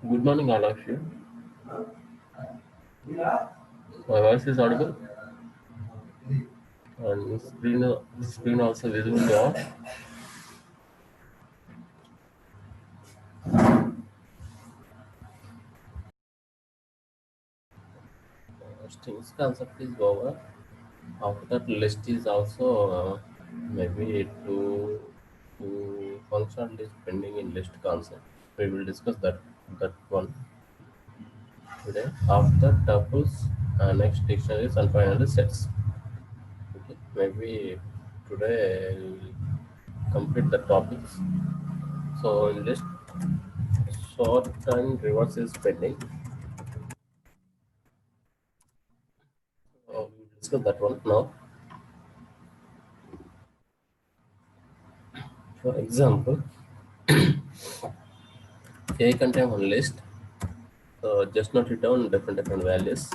Good morning, all of you. My voice is audible and screen also visible to all. Strings concept is over. After that, list is also maybe to function list pending in list concept. We will discuss that one today. After tuples, next dictionaries and finally sets. Okay, maybe today I'll complete the topics. So in list, sort and reverse is pending. We will discuss that one now. For example, A contain one list, just not return different values.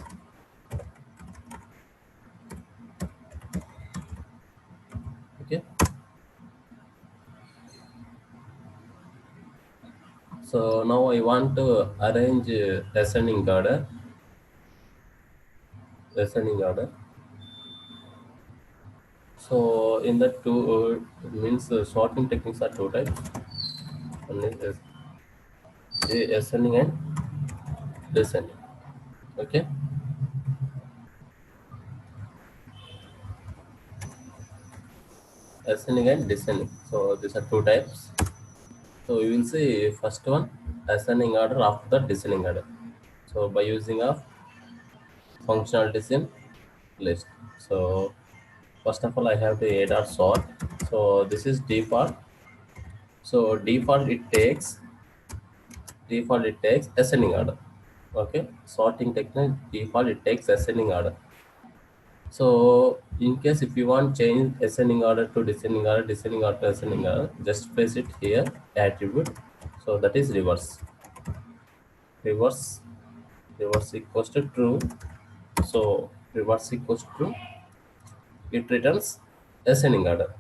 Okay, so now I want to arrange ascending order. So in the two means sorting techniques are two types. One is ascending and descending. Okay, ascending and descending. So these are two types. So we will see first one ascending order after the descending order. So by using a functionalities in list. So first of all, I have to add or sort. So this is default. So default it takes ascending order. Okay, sorting technique default it takes ascending order. So in case if you want change ascending order to descending order to ascending order, just place it here attribute. So that is reverse. Reverse reverse equals to true. So reverse equals to true. It returns ascending order.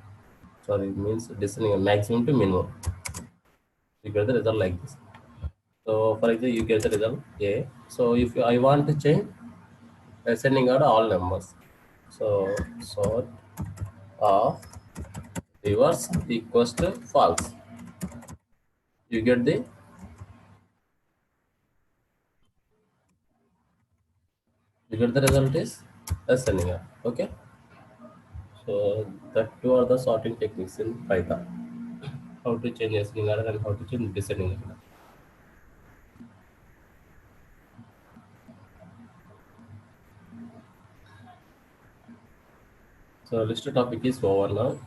Sorry, it means descending maximum to minimum. You get the result like this. So for example, you get the result A. So if I want to change ascending order all numbers, so sort of reverse equals to false. You get the result is ascending order. Okay. So that two are the sorting techniques in Python. How to change ascending order and how to change descending order. So list topic is over now.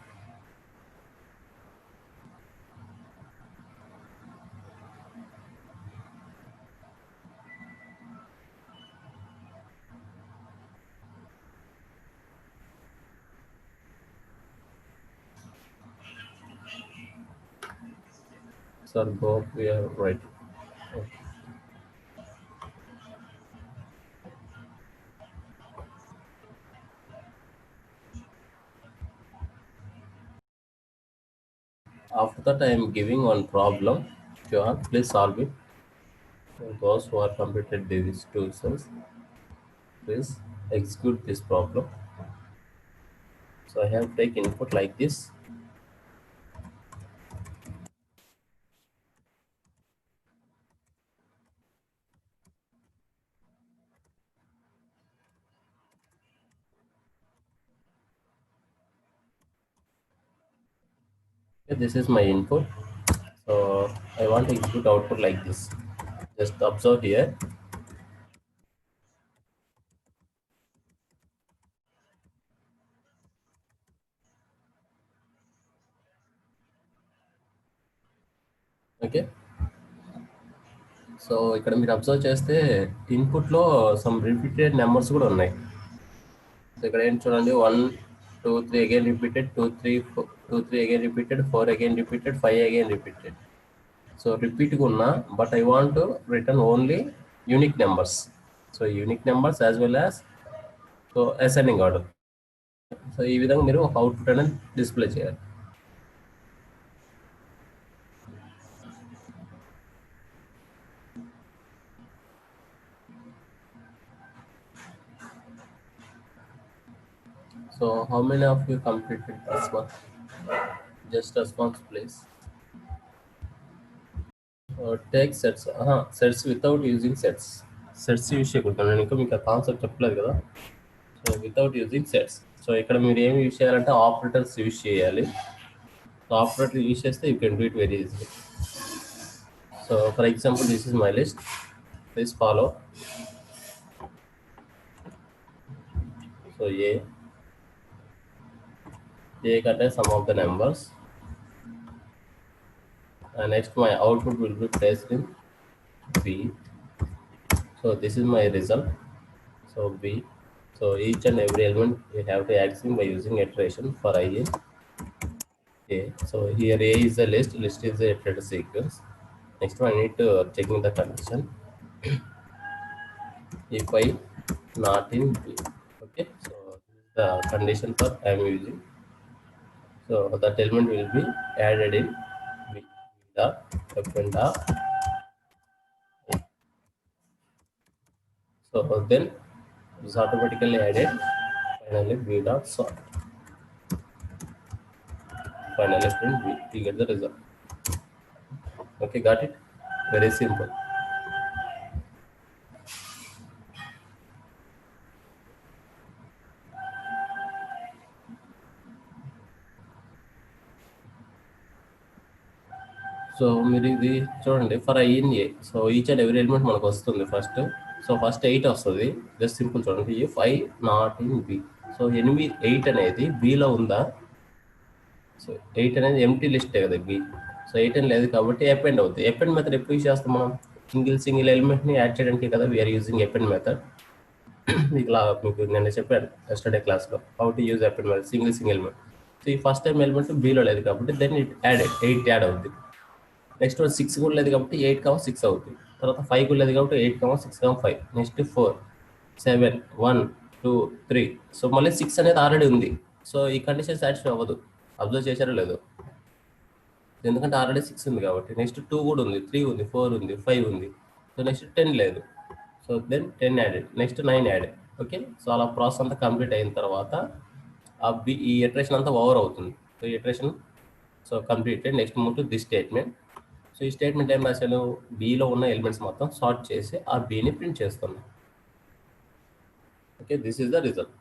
Sir, go up, we are right. After that, I am giving one problem. If you have, please solve it. So those who are completed these two cells, please execute this problem. So I have take input like this. Okay, this is my input. So I want to execute output like this. Just observe here. Okay. So ఇక్కడ మీరు observe చేస్తే ఇన్పుట్లో some repeated numbers కూడా ఉన్నాయి. So ఇక్కడ ఏంటి చూడండి 1 2 3 again repeated 2 3 again repeated 4 again repeated 5 again repeated. So రిపీట్గా ఉన్నా but I want to return only unique numbers. So unique numbers as well as so ascending order. So ఈ విధంగా మీరు అవుట్పుట్ అనేది డిస్ప్లే చేయాలి. So how many of you completed this one? Just response, please. Take sets. Sets without using sets. Sets use చేయకూడదు. నేను ఇంకా మీకు ఆ కాన్సెప్ట్ చెప్పలేదు కదా. So without using sets. So ఇక్కడ మీరు ఏమి యూజ్ చేయాలంటే ఆపరేటర్స్ యూజ్ చేయాలి. సో ఆపరేటర్ యూజ్ చేస్తే you can do it very easily. So for example this is my list. Please follow. So A contains some of the numbers. And next my output will be placed in B. So this is my result. So B. So each and every element we have to access by using iteration for I in A. So here A is the list. List is the iterated sequence. Next one I need to checking the condition. If I not in B. Okay. So this is the condition for I am using. So that element will be added in B. Dot append dot. So then it is automatically added. Finally B dot sort. Finally print B. You get the result. Okay, got it? Very simple. So మీరు ఇది చూడండి for I in A. So each and every element మనకు వస్తుంది first. So first 8 వస్తుంది. Just simple చూడండి. If I not in B. So 8 అనేది below ఉందా? So 8 అనేది ఎంటీ లిస్టే కదా బి. సో 8 అని లేదు కాబట్టి అపెండ్ అవుతుంది. అపెండ్ మెథడ్ ఎప్పుడు యూజ్ చేస్తాం మనం? సింగిల్ ఎలిమెంట్ని యాడ్ చేయడానికి కదా వీఆర్ యూజింగ్ అపెండ్ మెథడ్. మీకు నేను చెప్పాను ఎస్టర్డే క్లాస్లో how to use append method single element. So ఈ ఫస్ట్ టైం ఎలిమెంట్ బిలో లేదు కాబట్టి దెన్ ఇట్ యాడెడ్ 8 యాడ్ అవుతుంది. నెక్స్ట్ 6 కూడా లేదు కాబట్టి 8,6 అవుతుంది. తర్వాత 5 కూడా లేదు కాబట్టి 8,6,5. నెక్స్ట్ 4 7 1 2 3. సో మళ్ళీ 6 అనేది ఆల్రెడీ ఉంది. సో ఈ కండిషన్ సాటిస్ఫై అవ్వదు. అబ్జర్వ్ చేశారో లేదో, ఎందుకంటే ఆల్రెడీ 6 ఉంది కాబట్టి. నెక్స్ట్ 2 కూడా ఉంది, 3 ఉంది, 4 ఉంది, 5 ఉంది. సో నెక్స్ట్ 10 లేదు. So then 10 added. Next 9 added. Okay. So అలా ప్రాసెస్ అంతా కంప్లీట్ అయిన తర్వాత ఈ ఇటరేషన్ అంతా ఓవర్ అవుతుంది. So iteration so completed. Next move to this statement. So ఈ స్టేట్మెంట్ ఏం రాశాను? బిలో ఉన్న ఎలిమెంట్స్ మొత్తం సార్ట్ చేసి ఆ బిని ప్రింట్ చేస్తున్నాను. Okay, this is the result.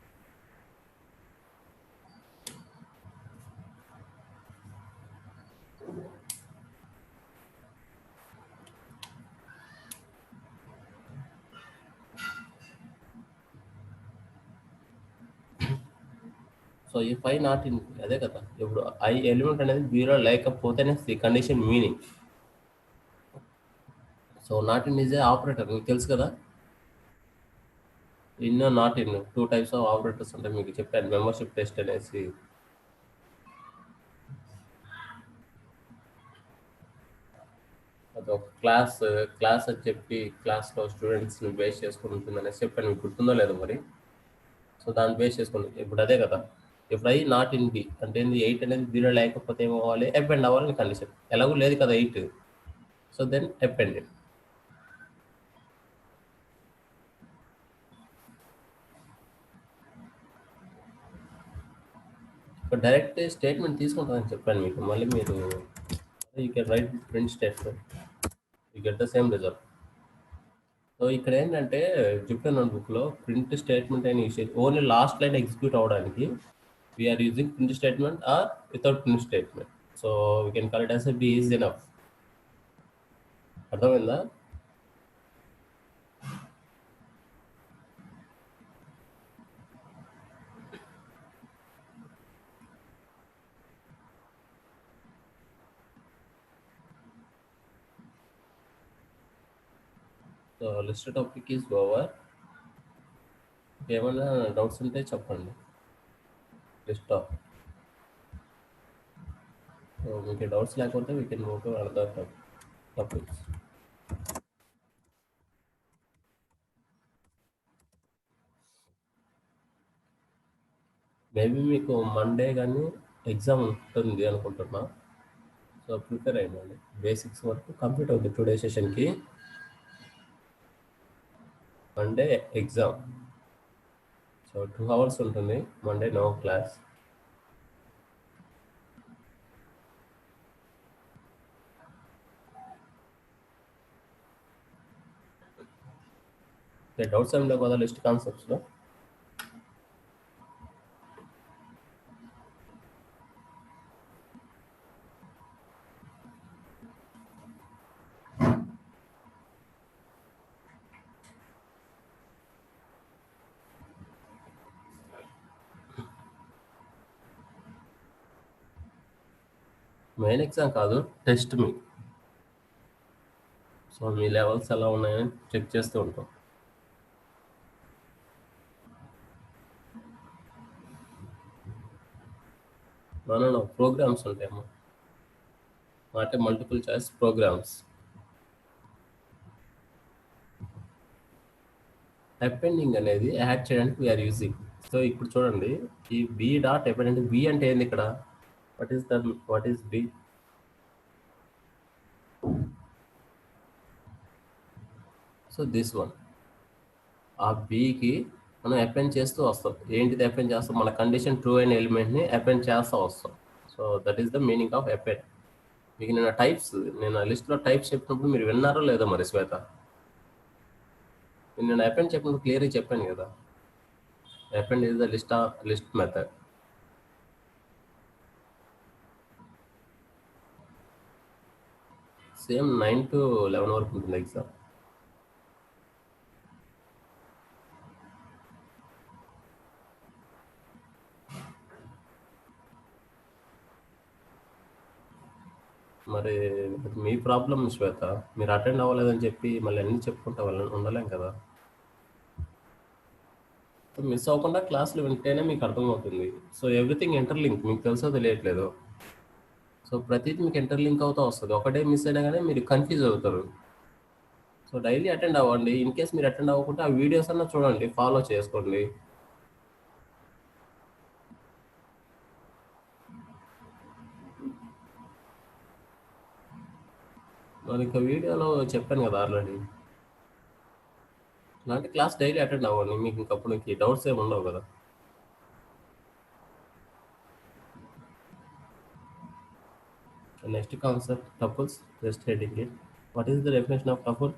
So ఈ 5 నాట్ ఇన్ అదే కదా. ఇప్పుడు ఐ ఎలిమెంట్ అనేది బిలో లేకపోతేనే the condition meaning. So not in is a operator, మీకు తెలుసు కదా. In not in 2 types of operators ఉంటాయి. మీకు చెప్పాను మెంబర్షిప్ టెస్ట్ అనేసి. అది ఒక క్లాస్ అని చెప్పి క్లాస్లో స్టూడెంట్స్ని బేస్ చేసుకుని ఉంటుంది అనేసి చెప్పాను. మీకు గుర్తుందో లేదో మరి. సో దాన్ని బేస్ చేసుకుని ఇప్పుడు అదే కదా. ఇప్పుడు ఐ నాట్ ఇన్ బి అంటే 8 అనేది బిలో లేకపోతే ఏమవ్వాలి? అపెండ్ అవ్వాలని కండిషన్. ఎలాగూ లేదు కదా 8. So then appended. ఇప్పుడు డైరెక్ట్ స్టేట్మెంట్ తీసుకుంటామని చెప్పాను మీకు. మళ్ళీ మీరు you can write print statement, you get the same result. So ఇక్కడ ఏంటంటే జుపిటర్ నోట్బుక్లో ప్రింట్ స్టేట్మెంట్ అని యూజ్ చేసి ఓన్లీ లాస్ట్ లైన్ ఎగ్జిక్యూట్ అవ్వడానికి we are using print statement or without print statement. So we can call it as B is enough. అర్థమైందా? So list topic is over. ఏమైనా doubts ఉంటే చెప్పండి. List of. So మీకు doubts లేకపోతే we can move to another topics. Maybe మీకు Monday కానీ exam ఉంటుంది అనుకుంటున్నా. సో ప్రిపేర్ అయ్యండి. బేసిక్స్ వరకు కంప్లీట్ అవుతుంది టుడే సెషన్కి. Monday exam. So so 2 hours ఉంటుంది. Monday no class. డౌట్స్ ఏం లేవు కదా లిస్ట్ కాన్సెప్ట్స్లో? మెయిన్ ఎగ్జామ్ కాదు, టెస్ట్ మీ. సో మీ లెవెల్స్ ఎలా ఉన్నాయని చెక్ చేస్తూ ఉంటాం. మనలో ప్రోగ్రామ్స్ ఉంటాయమ్మా, అంటే మల్టిపుల్ చాయిస్ ప్రోగ్రామ్స్. అపెండింగ్ అనేది యాడ్ చేయడానికి వీఆర్ యూజింగ్. సో ఇప్పుడు చూడండి, ఈ బి డాట్ అపెండ్, బి అంటే ఏంది ఇక్కడ? What is b? So this one, ఆ బికి మనం అపెండ్ చేస్తూ వస్తాం. ఏంటిది అపెండ్ చేస్తాం? మన కండిషన్ ట్రూ అయిన ఎలిమెంట్ని అపెండ్ చేస్తూ వస్తాం. So that is the meaning of append. మీకు నేను టైప్స్, నేను లిస్ట్లో టైప్స్ చెప్పినప్పుడు మీరు విన్నారో లేదో మరి శ్వేత? నేను అపెండ్ చెప్పినప్పుడు క్లియర్గా చెప్పాను కదా, append is the list method. Same 9 to 11 వరకు ఉంటుంది ఎగ్జామ్. మరి మీ ప్రాబ్లం శ్వేత, మీరు అటెండ్ అవ్వలేదని చెప్పి మళ్ళీ అన్నీ చెప్పుకుంటా ఉండలేం కదా. మిస్ అవ్వకుండా క్లాసులు వింటేనే మీకు అర్థమవుతుంది. సో ఎవ్రీథింగ్ ఇంటర్లింక్, మీకు తెలుసో తెలియట్లేదు. సో ప్రతిదీ మీకు ఇంటర్లింక్ అవుతూ వస్తుంది. ఒకటే మిస్ అయినా కానీ మీరు కన్ఫ్యూజ్ అవుతారు. సో డైలీ అటెండ్ అవ్వండి. ఇన్ కేస్ మీరు అటెండ్ అవ్వకుంటే ఆ వీడియోస్ అన్నా చూడండి, ఫాలో చేసుకోండి. మరి ఇంకా వీడియోలో చెప్పాను కదా ఆల్రెడీ. ఇలాంటి క్లాస్ డైలీ అటెండ్ అవ్వండి, మీకు ఇంకప్పుడు ఇంక డౌట్స్ ఏమి ఉండవు కదా. Next concept tuples, just heading it. What is the definition of tuple?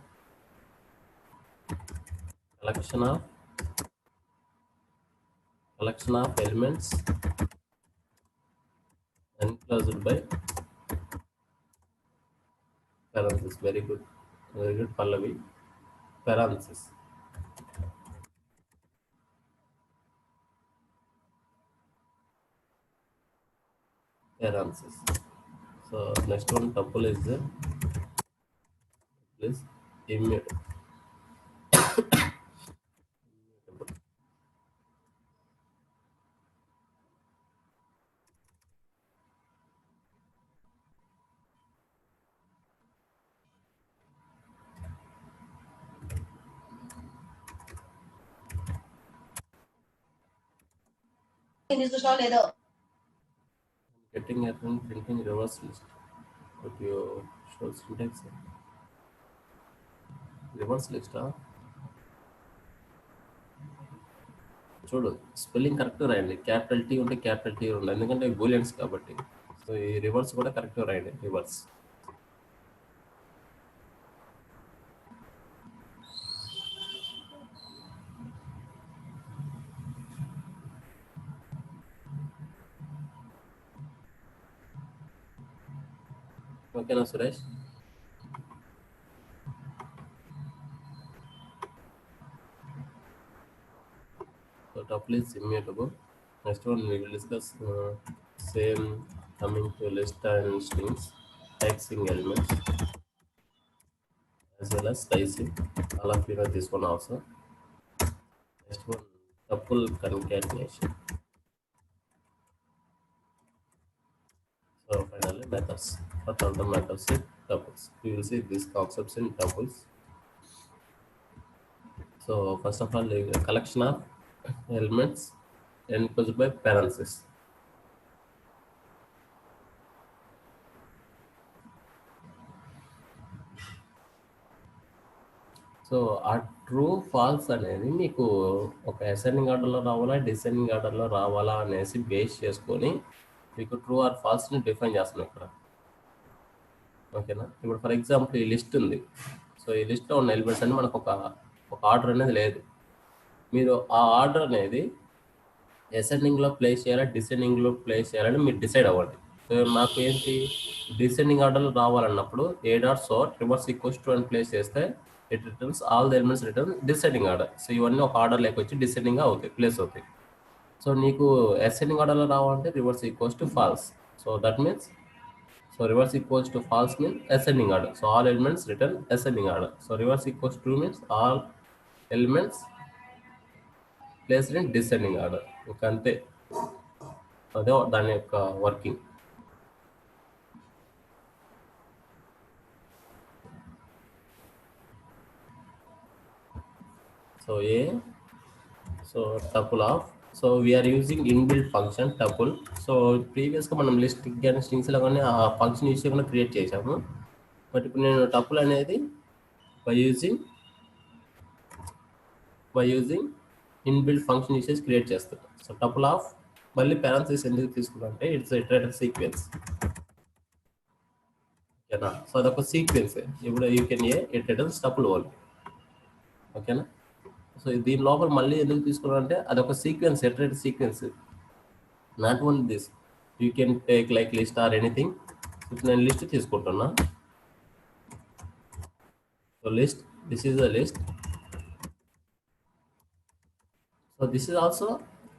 collection of elements enclosed by parenthesis. Very good, Pallavi. Parenthesis. So next one, tuple is immutable. Getting at and printing reverse list. What you show syntax? Reverse list, చూడు spelling correct రాయండి. Capital T ఉంటే capital T ఉండాలి, ఎందుకంటే బూలియన్స్ కాబట్టి. So ఈ reverse కూడా correct రాయండి, reverse. ఓకేనా Suresh? So tuple is immutable. Next one we will discuss same coming to list and strings, taxing elements as well as slicing. All of you know this one also. Next one, tuple concatenation. So finally methods. What are the methods in tuples? We will see these concepts in tuples. So first of all, a collection of elements enclosed by parentheses. So ఆ true false అనేది మీకు ఒక ascending ఆర్డర్లో రావాలా, descending ఆర్డర్లో రావాలా అనేసి base చేసుకొని మీకు ట్రూ ఆర్ ఫాల్స్ని డిఫైన్ చేస్తున్నాం ఇక్కడ. ఓకేనా? ఇప్పుడు ఫర్ ఎగ్జాంపుల్ ఈ లిస్ట్ ఉంది. సో ఈ లిస్ట్లో ఉన్న ఎలిమెంట్స్ అని మనకు ఒక ఆర్డర్ అనేది లేదు. మీరు ఆ ఆర్డర్ అనేది అసెండింగ్లో ప్లేస్ చేయాలా, డిసెండింగ్లో ప్లేస్ చేయాలని మీరు డిసైడ్ అవ్వండి. సో నాకు ఏంటి డిసెండింగ్ ఆర్డర్లో రావాలన్నప్పుడు a dot sort reverse equals to అని ప్లేస్ చేస్తే it returns all the elements return descending order. So ఇవన్నీ ఒక ఆర్డర్ లేక వచ్చి డిసెండింగ్గా అవుతాయి, ప్లేస్ అవుతాయి. సో నీకు అసెండింగ్ ఆర్డర్లో రావాలంటే reverse equals to falls. So that means reverse equals to false means ascending order. So all elements return ascending order. So reverse equals to means all elements placed in descending order. ఇంకా అంతే, అదే దాని యొక్క working. సో tuple of, so we are using inbuilt function tuple. So ప్రీవియస్గా మనం list కానీ స్ట్రింగ్స్లో కానీ ఆ ఫంక్షన్ యూజ్ చేయకుండా క్రియేట్ చేసాము. బట్ ఇప్పుడు నేను tuple అనేది by using inbuilt function use చేసి క్రియేట్ చేస్తాను. సో tuple of మళ్ళీ పారాంథసిస్ ఎందుకు తీసుకున్నానంటే ఇట్స్ ఇటరేటివ్ సీక్వెన్స్. ఓకేనా? సో అదొక సీక్వెన్స్. ఇప్పుడు you can iterative tuple only. ఓకేనా? సో దీని లోపల మళ్ళీ ఎందుకు తీసుకున్నానంటే అదొక sequence, iterative sequence. Not only this, you can take like list or anything. ఇప్పుడు నేను లిస్ట్ తీసుకుంటున్నా. So list, this is the list. So this is also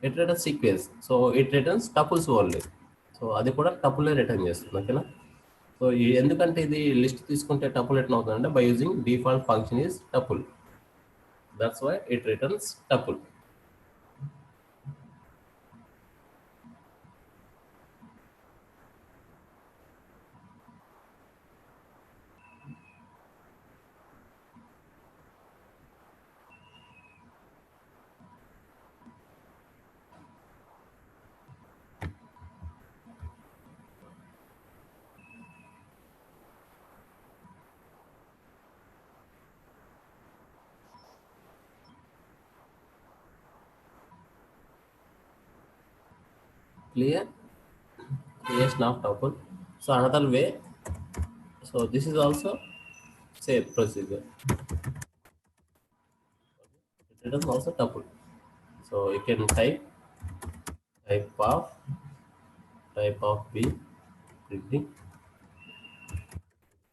iterative sequence. So it returns tuples only. So అది కూడా టపులే return చేస్తుంది. ఓకేనా? So ఎందుకంటే ఇది list తీసుకుంటే టపుల్ రిటర్న్ అవుతుందంటే by using default function is tuple. That's why it returns tuple. Clear? Creation of tuple. So another way, so this is also same procedure. It is also tuple. So you can type of b printing.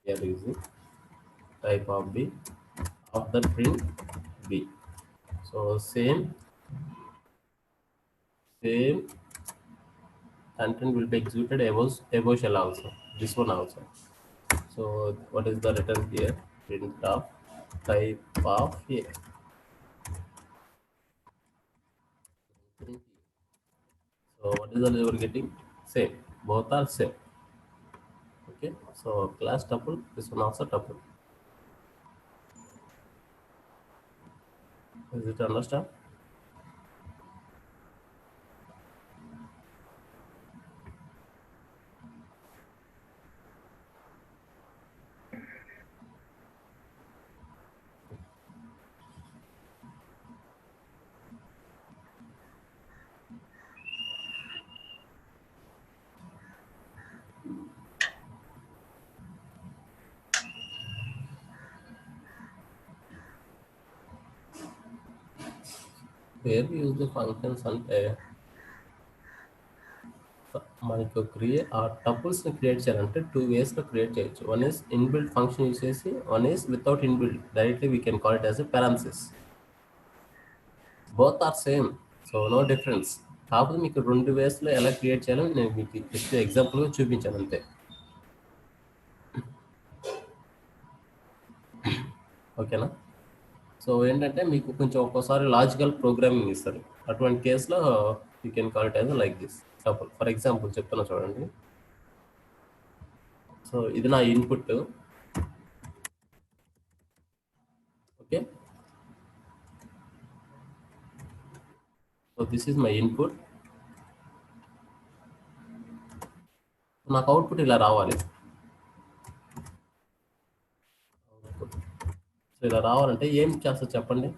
We are using type of b of the print b. So same content will be executed above shell also. This one also. So what is the return here? Print of type of a. So what is the you are getting? Same. Both are same. Okay. So class tuple. This one also tuple. Is it understand? Where we use the functions అంటే మనకు create ఆ టపుల్స్ని create చేయాలంటే 2 వేస్లో create చేయొచ్చు. One is inbuilt function use చేసి, one is without inbuilt directly we can call it as a parenthesis. Both are same. So no difference. కాకపోతే మీకు 2 వేస్లో ఎలా క్రియేట్ చేయాలో నేను మీకు జస్ట్ ఎగ్జాంపుల్గా చూపించాను అంతే. ఓకేనా? సో ఏంటంటే మీకు కొంచెం ఒక్కోసారి లాజికల్ ప్రోగ్రామింగ్ ఇస్తారు. అటువంటి కేసులో you can call it as like this tuple. For example చెప్తున్నా చూడండి. సో ఇది నా input. Okay. So this is my input. నాకు అవుట్పుట్ ఇలా రావాలి. సో ఇలా రావాలంటే ఏం చేస్తా చెప్పండి.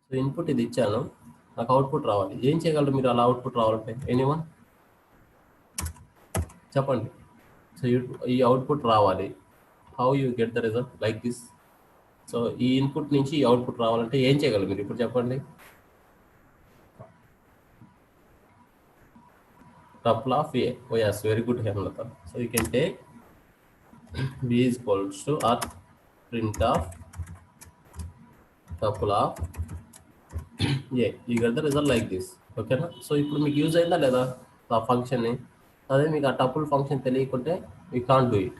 సో ఇన్పుట్ ఇది ఇచ్చాను, నాకు అవుట్పుట్ రావాలి. ఏం చేయగలరు మీరు అలా అవుట్పుట్ రావాలంటే? ఎనీవన్ చెప్పండి. సో ఈ అవుట్పుట్ రావాలి. How you get the result like this. So ఈ ఇన్పుట్ నుంచి ఈ అవుట్పుట్ రావాలంటే ఏం చేయగలరు మీరు ఇప్పుడు చెప్పండి. tuple of a. Oh yes, very good Hemlata. So you can take b is equals to or print of tuple of a. You get the result like this. Okay na? So ఇప్పుడు మీకు use అయిందా లేదా ఆ ఫంక్షన్ని? అదే మీకు ఆ tuple function తెలియకుంటే యూ కాంట్ డూ ఇట్.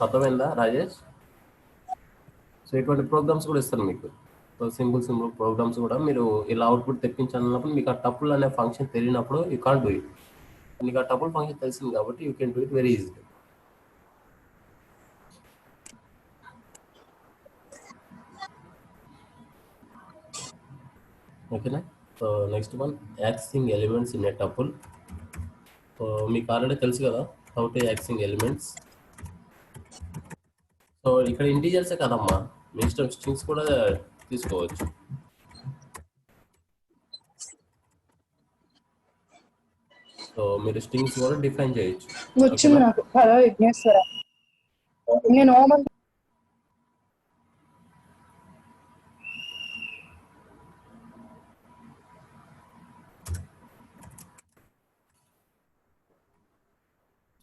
అర్థమైందా రాజేష్? సో ఇటువంటి ప్రోగ్రామ్స్ కూడా ఇస్తాను మీకు. సో సింపుల్ ప్రోగ్రామ్స్ కూడా మీరు ఇలా అవుట్పుట్ తెప్పించాలన్నప్పుడు మీకు ఆ టపుల్ అనే ఫంక్షన్ తెలియనప్పుడు యూ కాంట్ డూ ఇట్. మీకు ఆ టపుల్ ఫంక్షన్ తెలిసింది కాబట్టి you can do it very easy. ఓకేనా? So next one accessing elements in a tuple. So మీకు ఆల్రెడీ తెలుసు కదా how to accessing elements. So ఇక్కడ ఇంటీజర్సే కదమ్మా, మీ ఇష్టం స్ట్రింగ్స్ కూడా తీసుకోవచ్చు. సో మీరు స్ట్రింగ్స్ కూడా డిఫైన్ చేయొచ్చు. వచ్చింది నాకు హలో విఘ్నేశ్వర. నేను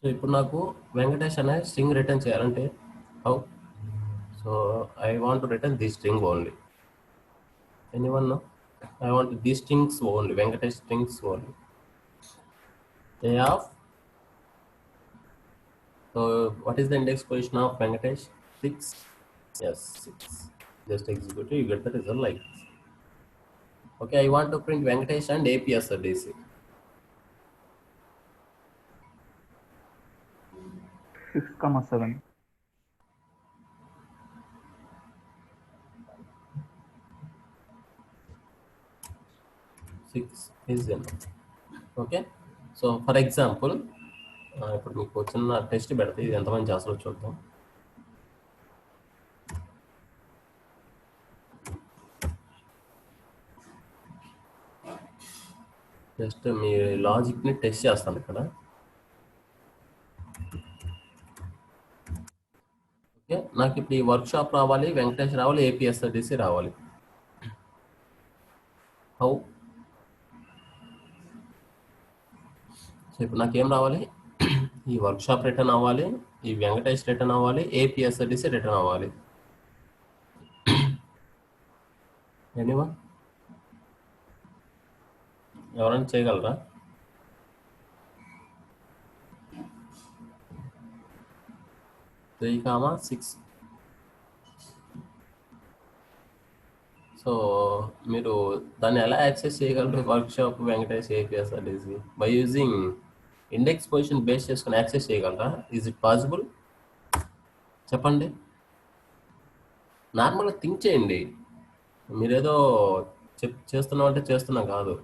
సో ఇప్పుడు నాకు వెంకటేష్ అనే స్ట్రింగ్ రిటర్న్ చేయాలంటే how? So I want to return the string only. Anyone know? I want the strings only, Venkatesh strings only. A of, so what is the index position of Venkatesh? 6. Yes, 6. Just execute it, you get the result like this. Okay, I want to print Venkatesh and APSRDC. 6,7. 6 is enough. Okay, so for example, ఇప్పుడు మీకు చిన్న test పెడితే ఇది ఎంతమంది చేస్తారో చూద్దాం. Just మీ లాజిక్ని test చేస్తాను ఇక్కడ. ఓకే, నాకు ఇప్పుడు ఈ వర్క్షాప్ రావాలి, వెంకటేష్ రావాలి, ఏపీఎస్ఆర్టీసీ రావాలి. హౌ? సో ఇప్పుడు నాకేం రావాలి? ఈ వర్క్షాప్ రిటర్న్ అవ్వాలి, ఈ వెంకటేష్ రిటర్న్ అవ్వాలి, ఏపీఎస్ఆర్టీసీ రిటర్న్ అవ్వాలి. ఎనీవన్ ఎవరైనా చేయగలరా? Three comma 6. సో మీరు దాన్ని ఎలా యాక్సెస్ చేయగలరు? Workshop Venkatesh APSRTC by using index position base చేసుకుని యాక్సెస్ చేయగలరా? Is it possible? చెప్పండి. నార్మల్గా థింక్ చేయండి, మీరేదో చేస్తున్నాం అంటే చేస్తున్నా కాదు.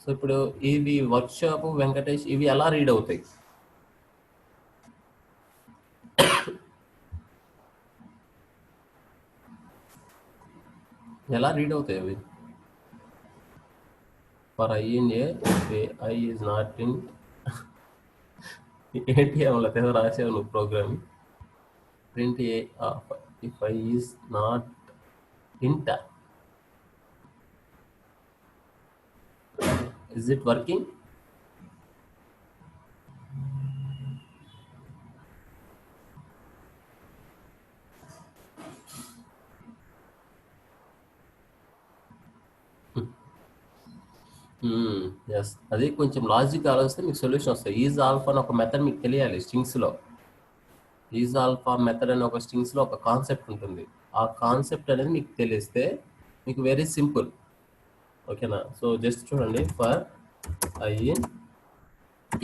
సో ఇప్పుడు ఇవి వర్క్షాప్ వెంకటేష్ ఇవి ఎలా రీడ్ అవుతాయి? ఎలా రీడ్ అవుతాయి అవి? For I in a I is not in ఏంటి అలా ఏదో రాసావు నువ్వు program. Print a if I is not int. Is it working? Yes, అది కొంచెం లాజిక్ ఆలోచిస్తే మీకు సొల్యూషన్ వస్తాయి. ఈజ్ ఆల్ఫా అని ఒక మెథడ్ మీకు తెలియాలి స్ట్రింగ్స్లో. ఈజ్ ఆల్ఫా మెథడ్ అనే ఒక స్ట్రింగ్స్లో ఒక కాన్సెప్ట్ ఉంటుంది. ఆ కాన్సెప్ట్ అనేది మీకు తెలిస్తే మీకు వెరీ సింపుల్. ఓకేనా? సో జస్ట్ చూడండి, for I in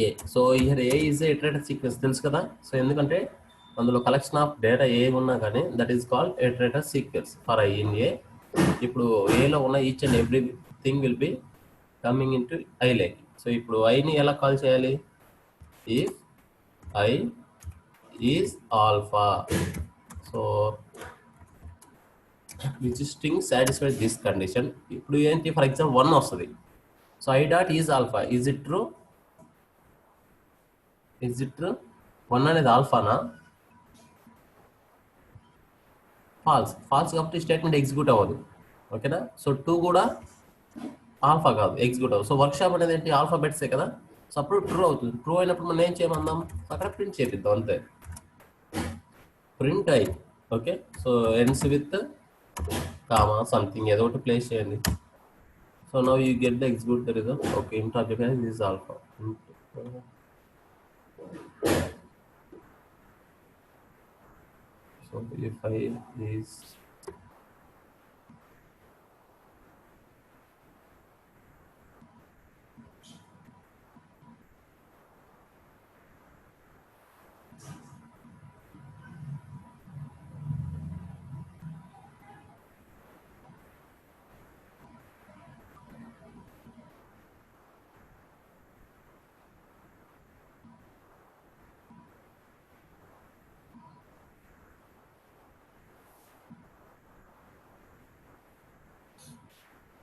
A. So year A is a iterative sequence తెలుసు కదా. సో ఎందుకంటే అందులో కలెక్షన్ ఆఫ్ డేటా ఏ ఉన్నా కానీ that is called iterative sequence for I in ఏ. ఇప్పుడు ఏలో ఉన్న each and every thing will be coming in to I like. So ఇప్పుడు ఐని ఎలా కాల్ చేయాలి? If I is alpha. So which string satisfy this condition. ఇప్పుడు ఏంటి, for example 1 వస్తుంది. So I dot is alpha, is it true? Is it true? 1 అనేది ఆల్ఫానా? Falls. Falls కాబట్టి statement execute అవ్వదు. ఓకేనా? సో 2 కూడా ఆల్ఫా కాదు, ఎగ్జిక్యూట్ అవ్వదు. సో వర్క్షాప్ అనేది ఏంటి, ఆల్ఫాబెట్సే కదా. సో అప్పుడు ట్రూ అవుతుంది. ట్రూ అయినప్పుడు మనం ఏం చేయమందాం, అక్కడ ప్రింట్ చేపిద్దాం అంతే. Print I. Okay, so ends with comma something ఏదో ఒకటి ప్లేస్ చేయండి. So now you get the execute the result. Okay, int object is alpha. So if I is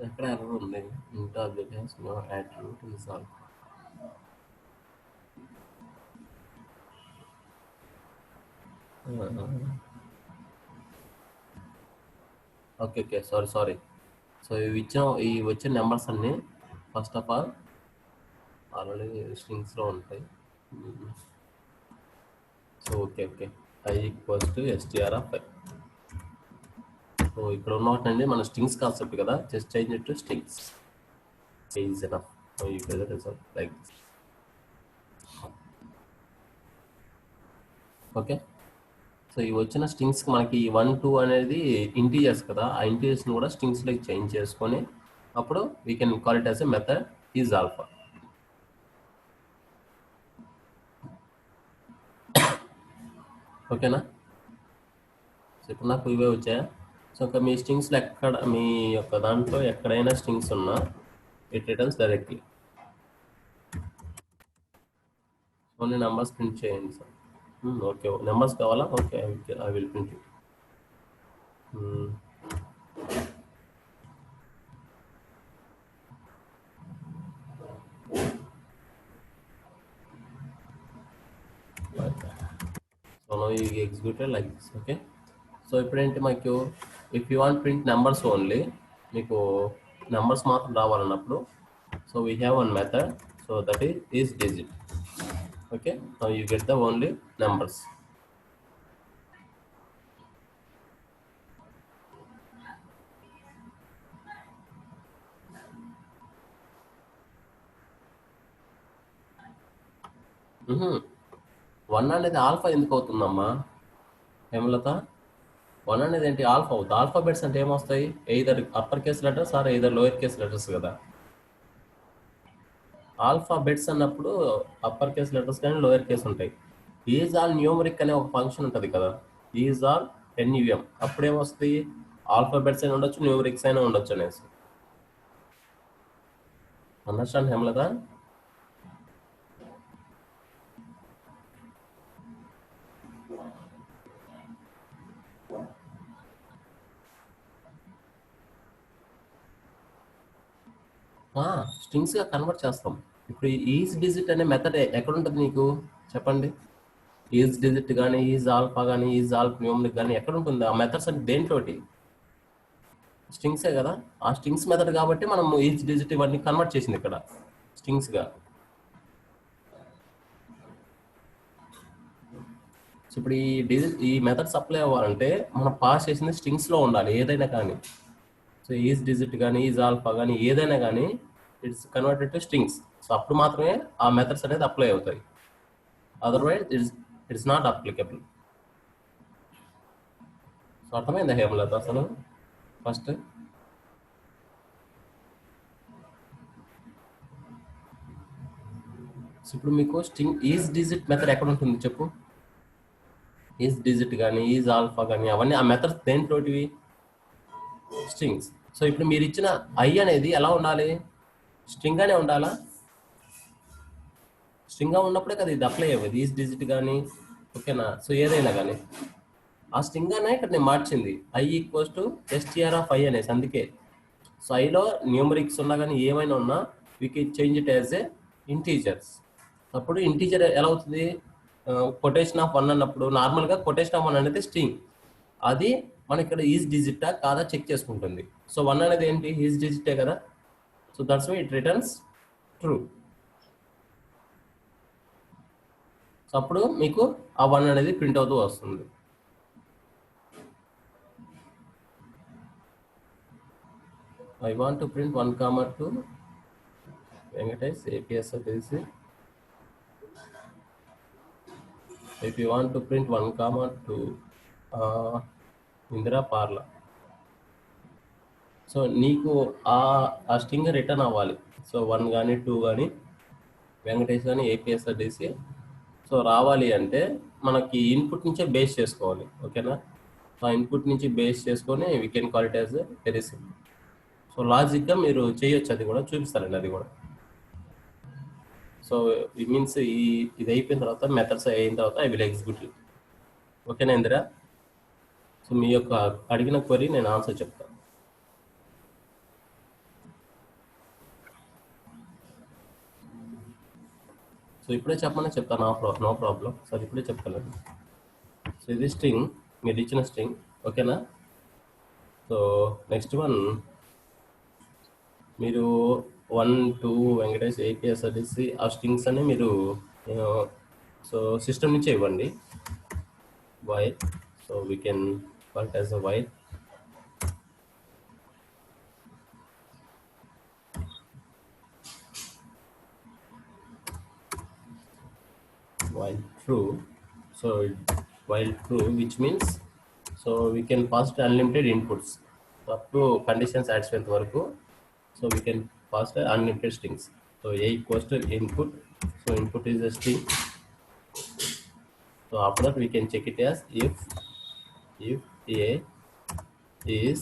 ఎక్కడ ఎర్రర్ ఉంది, int object has no attribute is alpha. Okay okay, sorry. So ఈ వచ్చిన numbers అన్ని first of all already స్ట్రింగ్స్లో ఉంటాయి. So okay i equals to str of i. So ఇక్కడ ఉన్నవాటండి మన strings concept కదా, just change it to strings. Is enough. So you get the result like this. Okay, so ఈ వచ్చిన స్ట్రింగ్స్కి మనకి 1 2 అనేది integers కదా, ఆ ఇంటీజర్స్ని కూడా స్ట్రింగ్స్లోకి చేంజ్ చేసుకొని అప్పుడు we can call it as a method is alpha. ఓకేనా? సో ఇప్పుడు నాకు ఇవే వచ్చాయా? సో ఇంకా మీ స్ట్రింగ్స్లో ఎక్కడ, మీ యొక్క దాంట్లో ఎక్కడైనా స్ట్రింగ్స్ ఉన్నా it returns directly. Only numbers print చేయండి సార్. ఓకే, నెంబర్స్ కావాలా? Okay, I will print you. So now you executed like this. Okay, so ఇప్పుడేంటి మనకు, if you want print numbers only, మీకు నెంబర్స్ మాత్రం రావాలన్నప్పుడు, so we have one method, so that is digit. Okay, now you get the only numbers. One అనేది alpha ఎందుకు అవుతుందమ్మా హేమలత? 1 అనేది ఏంటి, ఆల్ఫా అవుతుంది. ఆల్ఫాబెట్స్ అంటే ఏమొస్తాయి, either upper case letters or either lower case letters కదా. ఆల్ఫాబెట్స్ అన్నప్పుడు అప్పర్ కేస్ లెటర్స్ కానీ లోయర్ కేస్ ఉంటాయి. ఈజ్ ఆల్ న్యూమరిక్ అనే ఒక ఫంక్షన్ ఉంటుంది కదా, ఈజ్ ఆల్ NUM. అప్పుడు ఏమొస్తుంది, ఆల్ఫాబెట్స్ అయినా ఉండొచ్చు, న్యూమరిక్స్ అయినా ఉండొచ్చు అనేసి. అండర్స్టాండ్ హేమలత? స్ట్రింగ్స్గా కన్వర్ట్ చేస్తాం. ఇప్పుడు ఈజ్ డిజిట్ అనే మెథడ్ ఎక్కడ ఉంటుంది నీకు చెప్పండి. ఈజ్ డిజిట్ కానీ, ఈజ్ ఆల్ఫా కానీ, ఈజ్ ఆల్ఫ్ న్యూమరిక్ కానీ ఎక్కడ ఉంటుంది ఆ మెథడ్స్? అంటే దేంట్లోటి, స్ట్రింగ్సే కదా. ఆ స్ట్రింగ్స్ మెథడ్ కాబట్టి మనం ఈజ్ డిజిట్ ఇవన్నీ కన్వర్ట్ చేసింది ఇక్కడ స్ట్రింగ్స్గా. సో ఇప్పుడు ఈ మెథడ్స్ అప్లై అవ్వాలంటే మనం పాస్ చేసింది స్ట్రింగ్స్లో ఉండాలి ఏదైనా కానీ. సో ఈజ్ డిజిట్ కానీ, ఈజ్ ఆల్ఫా కానీ ఏదైనా కానీ it's converted to strings. So అప్పుడు మాత్రమే ఆ మెథడ్స్ అనేది అప్లై అవుతాయి, otherwise it's not applicable. So అర్థమైందా హేమలత అసలు ఫస్ట్? సో ఇప్పుడు మీకు స్ట్రింగ్ ఈజ్ డిజిట్ మెథడ్ ఎక్కడ ఉంటుంది చెప్పు. ఈజ్ డిజిట్ కానీ, ఈజ్ ఆల్ఫా కానీ అవన్నీ ఆ మెథడ్స్ దేంట్లోటివి, స్ట్రింగ్స్. సో ఇప్పుడు మీరు ఇచ్చిన ఐ అనేది ఎలా ఉండాలి, స్ట్రింగ్ గానే ఉండాలా? స్ట్రింగ్గా ఉన్నప్పుడే కదా ఇది అప్లై అవ్వదు. ఈజ్ డిజిట్ కానీ, ఓకేనా. సో ఏదైనా కానీ ఆ స్ట్రింగ్ అనే ఇక్కడ నేను మార్చింది i equals to str of i అనేసి, అందుకే. సో ఐలో న్యూమరిక్స్ ఉన్నా కానీ ఏమైనా ఉన్నా we can change it as a integers. అప్పుడు ఇంటీజర్ ఎలా అవుతుంది, కొటేషన్ ఆఫ్ 1 అన్నప్పుడు నార్మల్గా కొటేషన్ ఆఫ్ 1 అనేది స్ట్రింగ్, అది మన ఇక్కడ ఈజ్ డిజిటా కాదా చెక్ చేసుకుంటుంది. సో 1 అనేది ఏంటి, ఈజ్ డిజిటే కదా. So that's why it returns true. So అప్పుడు మీకు ఆ 1 అనేది ప్రింట్ అవుతూ వస్తుంది. I want to print 1, 2 Venkatesh APS తెలిసి. If you want to print 1, 2 Indira Parla. So నీకు ఆ స్ట్రింగ్ రిటర్న్ అవ్వాలి. సో 1 కానీ 2 కానీ వెంకటేష్ కానీ ఏపీఎస్ డిసి సో రావాలి అంటే మనకి ఇన్పుట్ నుంచే బేస్ చేసుకోవాలి. ఓకేనా. ఆ ఇన్పుట్ నుంచి బేస్ చేసుకొని we can call it as very simple. So లాజిక్గా మీరు చేయొచ్చు, అది కూడా చూపిస్తారండి అది కూడా. సో ఇట్ మీన్స్ ఇది అయిపోయిన తర్వాత మెథడ్స్ అయిన తర్వాత ఐ విల్ ఎగ్జిక్యూట్ ఇట్. ఓకేనా ఇందిరా. సో మీ యొక్క అడిగిన క్వరీ నేను ఆన్సర్ చెప్తాను. సో ఇప్పుడే చెప్పమని చెప్తాను, నో ప్రాబ్లం సార్, ఇప్పుడే చెప్తాను. సో ఇది స్ట్రింగ్, మీరు ఇచ్చిన స్ట్రింగ్. ఓకేనా. సో నెక్స్ట్ వన్, మీరు 1, 2 వెంకటేష్ ఏపీఎస్ డిసి ఆ స్ట్రింగ్స్ అన్ని మీరు సో సిస్టమ్ నుంచే ఇవ్వండి. While, so we can call it as a while. While true, so while true, which means so we can pass the unlimited inputs up to conditions satisfied వరకు. So we can pass the unlimited strings. So a equals to input, so input is a string. So after that we can check it as if a is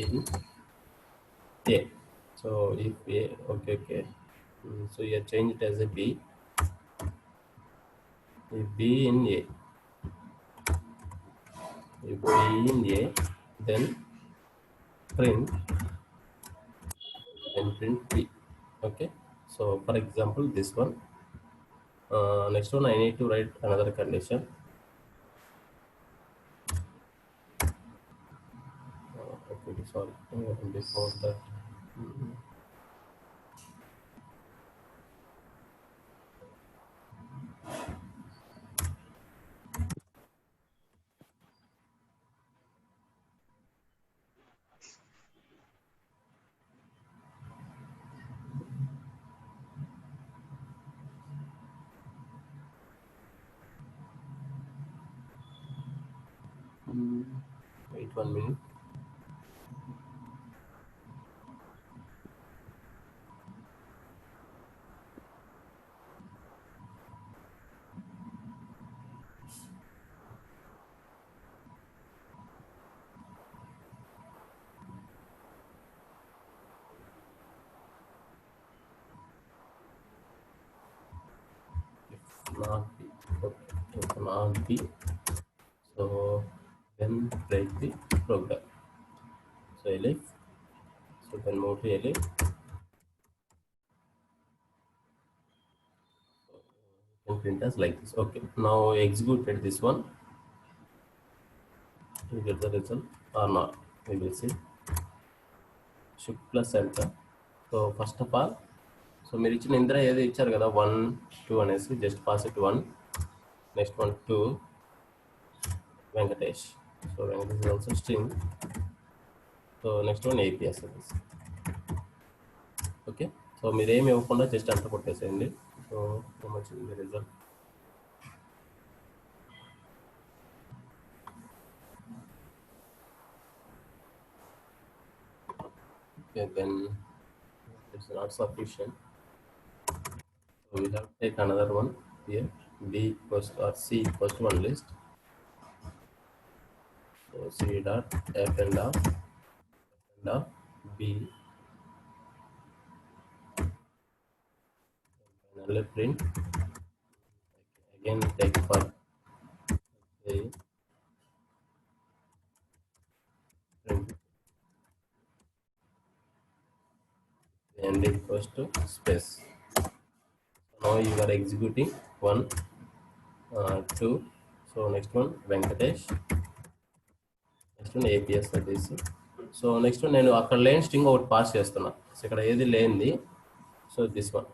in a. So if a, okay. So you change it as a b. If b in a, if b in a, then print b. Okay. So for example this one, next one I need to write another condition. Okay, sorry, before that. Wait 1 minute. Not be, so then break the program. So elif, so then move to elif. So print as like this. Okay, now executed this one, you get the result or not, we will see. Shift plus enter. So first of all, so మీరు ఇచ్చిన ఇంద్ర ఏదో ఇచ్చారు కదా 1, 2 అనేసి, just pass it 1, next 1 2 Venkatesh. So Venkatesh is also string. So next one APS అనేసి. Okay. So మీరు ఏమి ఇవ్వకుండా జస్ట్ అంత కొట్టేసేయండి. సో వచ్చింది result. Okay, then it's not sufficient. So we have to take another one here. B equals to, or C equals to one list. So C dot f and of b finally print, again take for a print and equals to space. Now you are executing 1 2. So next one Venkatesh, next one APS Satish. So next నేను అక్కడ లేని string ఒకటి pass చేస్తున్నా. So ఇక్కడ ఏది లేనిది, so this one.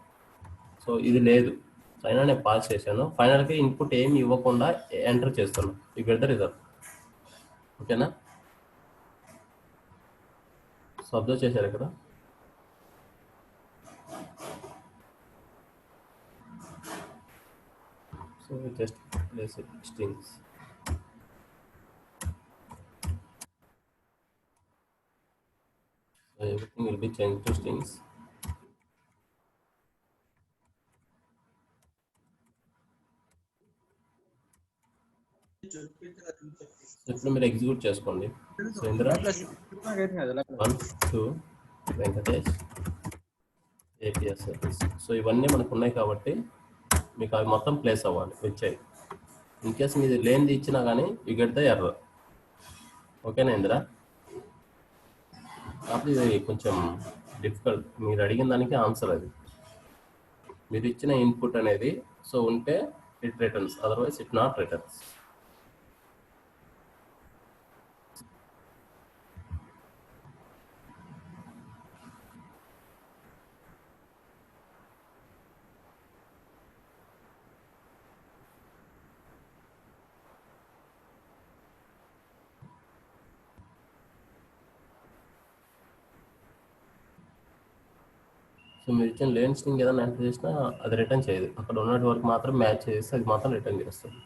So ఇది లేదు, సో అయినా నేను పాస్ చేశాను. ఫైనల్గా ఇన్పుట్ ఏమి ఇవ్వకుండా ఎంటర్ చేస్తున్నాను. You get the result. ఓకేనా? సో అబ్జర్వ్ చేశారు ఇక్కడ. So just place strings. So everything will be changed to strings. ఇప్పుడు మీరు ఎగ్జిక్యూట్ చేసుకోండి. సో ఇందులో 1 2 వెంకటేష్ ఏపీఎస్. సో ఇవన్నీ మనకు ఉన్నాయి కాబట్టి మీకు అవి మొత్తం ప్లేస్ అవ్వాలి, వచ్చాయి. ఇన్ కేస్ మీది లేనిది ఇచ్చినా కానీ యూ గెట్ ద ఎర్రర్. ఓకేనా ఇందిరా? కాబట్టి ఇది కొంచెం డిఫికల్ట్. మీరు అడిగిన దానికి ఆన్సర్ అది. మీరు ఇచ్చిన ఇన్పుట్ అనేది సో ఉంటే it returns, otherwise it not returns. So మీరు ఇచ్చిన లేని స్ట్రింగ్ ఏదైనా ఎంటర్ చేసినా అది రిటర్న్ చేయదు. అక్కడ ఉన్నటి వరకు మాత్రం మ్యాచ్ చేస్తే అది మాత్రం రిటర్న్ చేస్తుంది.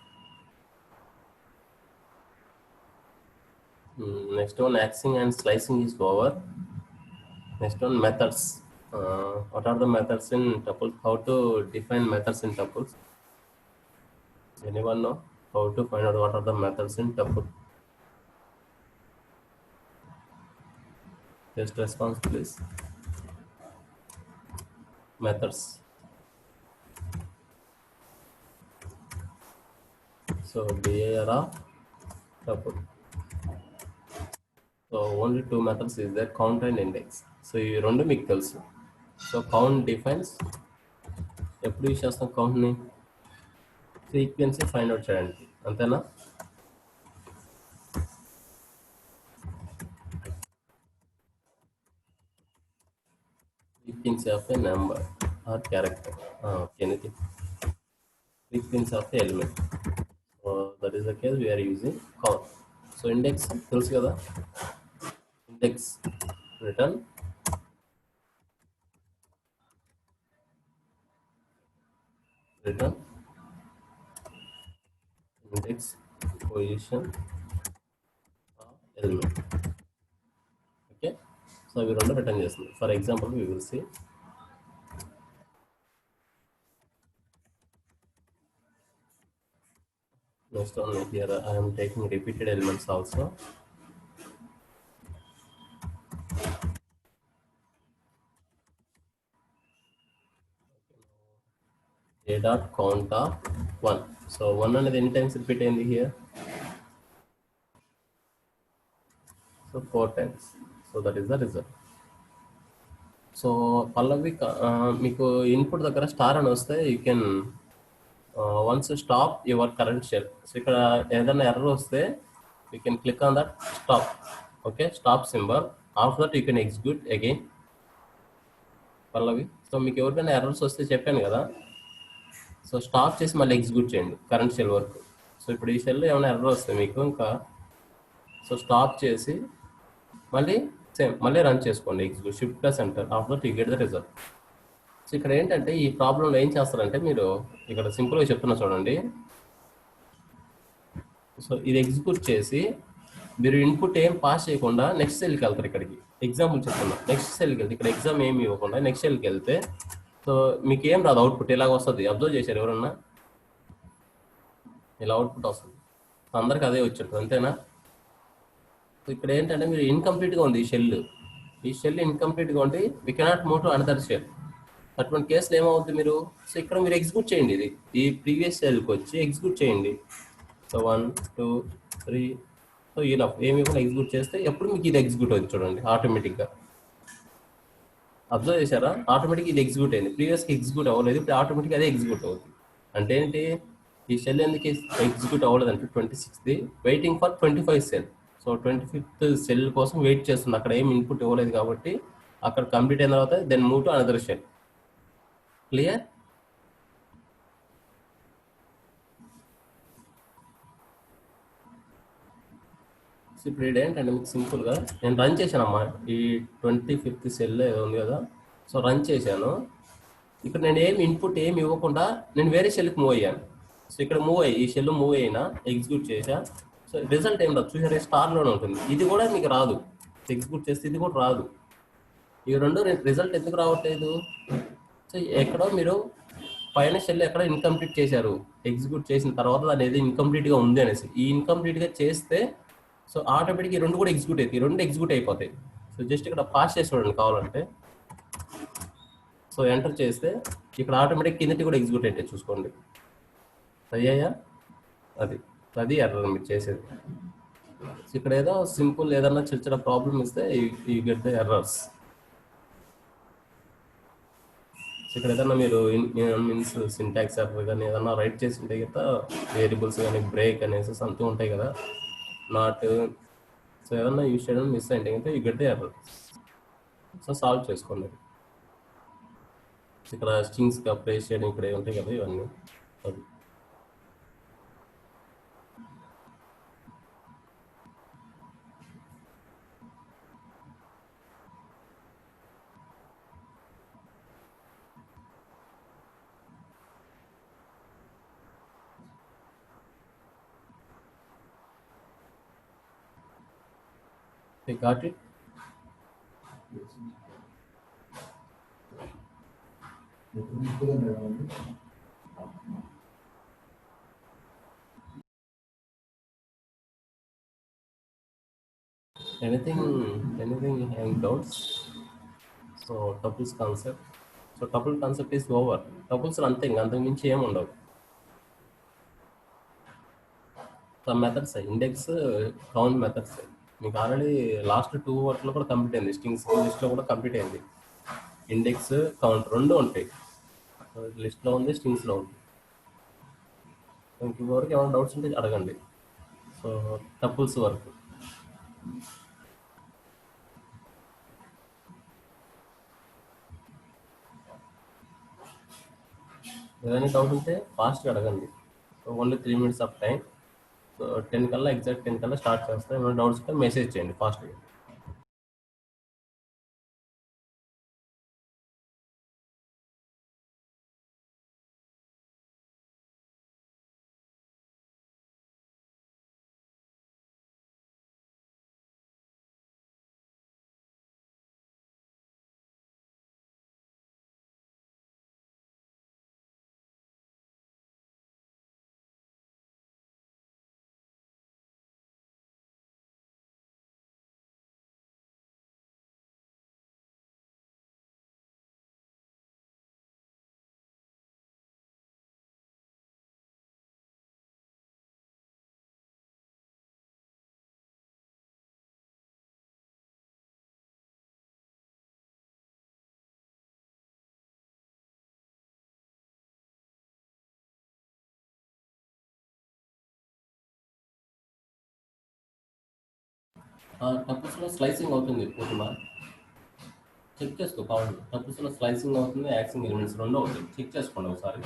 Next one accessing and slicing is over. Next one methods. What are the methods in tuples? How to define methods in tuples? Anyone know how to find out what are the methods in tuple? Just response please. Methods. So dir of tuple. So only two methods is there, count and index. So ఈ రెండు మీకు తెలుసు. So count defines ఎప్పుడు use చేస్తాం? కౌంట్ని frequency find out చేయడానికి, అంతేనా? Frequency of a number or character, anything. Frequency of the element. So that is the case we are using count. So index tells you index return index position of element. Okay. So we run the return చేస్తుంది. For example, we will see next one here. I am taking repeated elements also. A dot count of 1. So 1 అనేది ఎన్ని times repeat అయింది here? So 4 times. So that is the result. So Pallavi మీకు input దగ్గర star అని వస్తే you can once stop your current shell. So ఇక్కడ ఏదైనా error వస్తే you can click on that stop. Okay, stop symbol. After that you can execute again. Pallavi, so మీకు ఎవరికైనా errors వస్తే చెప్పాను కదా, సో స్టాప్ చేసి మళ్ళీ ఎగ్జిక్యూట్ చేయండి కరెంట్ షెల్ వరకు. సో ఇప్పుడు ఈ షెల్లో ఏమైనా ఎర్రర్ వస్తే మీకు ఇంకా సో స్టాప్ చేసి మళ్ళీ సేమ్ మళ్ళీ రన్ చేసుకోండి, execute shift plus enter. After that you get the result. So ఇక్కడ ఏంటంటే ఈ ప్రాబ్లంలో ఏం చేస్తారంటే మీరు ఇక్కడ సింపుల్గా చెప్తున్నా చూడండి. సో ఇది ఎగ్జిక్యూట్ చేసి మీరు ఇన్పుట్ ఏం పాస్ చేయకుండా నెక్స్ట్ సెల్కి వెళ్తారు. ఇక్కడికి ఎగ్జాంపుల్ చెప్తున్నా, నెక్స్ట్ సెల్కి వెళ్తే ఇక్కడ ఎగ్జామ్ ఏమి ఇవ్వకుండా నెక్స్ట్ సెల్కి వెళ్తే సో మీకు ఏం రాదు, అవుట్పుట్ ఇలాగ వస్తుంది. అబ్జర్వ్ చేశారు ఎవరన్నా? ఇలా అవుట్పుట్ వస్తుంది. అందరికి అదే వచ్చేట్టు, అంతేనా? ఇక్కడ ఏంటంటే మీరు ఇన్కంప్లీట్గా ఉంది ఈ షెల్ ఇన్కంప్లీట్గా ఉండి we cannot move to another cell. అటువంటి కేసులో ఏమవుతుంది మీరు, సో ఇక్కడ మీరు ఎగ్జిక్యూట్ చేయండి, ఇది ఈ ప్రీవియస్ సెల్కి వచ్చి ఎగ్జిక్యూట్ చేయండి. సో 1 2 3, సో ఇలా ఏమి కూడా ఎగ్జిక్యూట్ చేస్తే ఎప్పుడు మీకు ఇది ఎగ్జిక్యూట్ అవుతుంది చూడండి ఆటోమేటిక్గా. అబ్జర్వ్ చేశారా, ఆటోమేటిక్ ఇది ఎగ్జిక్యూట్ అయింది, ప్రీవియస్కి ఎగ్జిక్యూట్ అవ్వలేదు, ఇప్పుడు ఆటోమేటిక్ అదే ఎగ్జిక్యూట్ అవుతుంది. అంటే ఏంటి, ఈ సెల్ ఎందుకు ఎగ్జిక్యూట్ అవ్వలేదు అంటే 26ది waiting for 25 cell. So 25th cell కోసం వెయిట్ చేస్తుంది, అక్కడ ఏం ఇన్పుట్ ఇవ్వలేదు కాబట్టి అక్కడ కంప్లీట్ అయిన తర్వాత then move to another cell. Clear? ఇప్పుడు ఏంటంటే మీకు సింపుల్గా నేను రన్ చేశానమ్మా ఈ 25th సెల్ ఏదో ఉంది కదా, సో రన్ చేశాను. ఇక్కడ నేను ఏమి ఇన్పుట్ ఏమి ఇవ్వకుండా నేను వేరే సెల్కి మూవ్ అయ్యాను. సో ఇక్కడ మూవ్ అయ్యి ఈ సెల్ మూవ్ అయినా ఎగ్జిక్యూట్ చేశా. సో రిజల్ట్ ఏం రాదు, చూసారా స్టార్లోనే ఉంటుంది, ఇది కూడా మీకు రాదు, ఎగ్జిక్యూట్ చేస్తే ఇది కూడా రాదు. ఈ రెండు రిజల్ట్ ఎందుకు రావట్లేదు, సో ఎక్కడో మీరు పైన సెల్ ఎక్కడ ఇన్కంప్లీట్ చేశారు, ఎగ్జిక్యూట్ చేసిన తర్వాత దాని ఏది ఇన్కంప్లీట్గా ఉంది అనేసి, ఈ ఇన్కంప్లీట్గా చేస్తే సో ఆటోమేటిక్ ఈ రెండు కూడా ఎగ్జిక్యూట్ అవుతాయి, ఈ రెండు ఎగ్జిక్యూట్ అయిపోతాయి. సో జస్ట్ ఇక్కడ పాస్ చేసి చూడండి కావాలంటే. సో ఎంటర్ చేస్తే ఇక్కడ ఆటోమేటిక్ కిందటి కూడా ఎగ్జిక్యూట్ అయితే చూసుకోండి. అయ్యాయా, అది ఎర్రర్ మీరు చేసేది. సో ఇక్కడ ఏదో సింపుల్ ఏదన్నా చిన్న చిన్న ప్రాబ్లమ్ ఇస్తే యూ గెట్ ద ఎర్రర్స్. ఇక్కడ ఏదన్నా మీరు మీన్స్ సింటాక్స్ ఎర్రర్ కానీ ఏదన్నా రైట్ చేసి ఉంటే కదా, వేరియబుల్స్ కానీ బ్రేక్ అనేసి సంథింగ్ ఉంటాయి కదా, నాట్, సో ఏదన్నా యూజ్ చేయడం మిస్ అంటే కదా you get the error. So solve చేసుకోండి. ఇక్కడ స్ట్రింగ్స్ ప్లేస్ చేయడం ఇక్కడ ఉంటాయి కదా ఇవన్నీ, అది you got it. Anything any doubts? So tuples concept, so tuple concept is over. Tuples అంతే, అంతకు మించి ఏమి ఉండవు. So methods index count methods మీకు ఆల్రెడీ లాస్ట్ 2 వాటిలో కూడా కంప్లీట్ అయింది, స్ట్రింగ్స్ లిస్ట్లో కూడా కంప్లీట్ అయింది. ఇండెక్స్ కౌంట్ రెండు ఉంటాయి, లిస్ట్లో ఉంది స్ట్రింగ్స్లో ఉంది. ఇంక వరకు ఏమైనా డౌట్స్ ఉంటే అడగండి. సో టపుల్స్ వరకు ఏదైనా డౌట్ ఉంటే ఫాస్ట్గా అడగండి. So only 3 minutes of time. So 10 కల్లా ఎగ్జాక్ట్ 10 కల్లా స్టార్ట్ చేస్తాను. ఏమైనా డౌట్స్ ఉంటే మెసేజ్ చేయండి ఫాస్ట్గా. టపుల్స్లో స్లైసింగ్ అవుతుంది పూర్తిమా, చెక్ చేసుకో కావాలి. టపుల్స్లో స్లైసింగ్ అవుతుంది, యాక్సింగ్ ఎలిమెంట్స్ రెండు అవుతుంది, చెక్ చేసుకోండి ఒకసారి.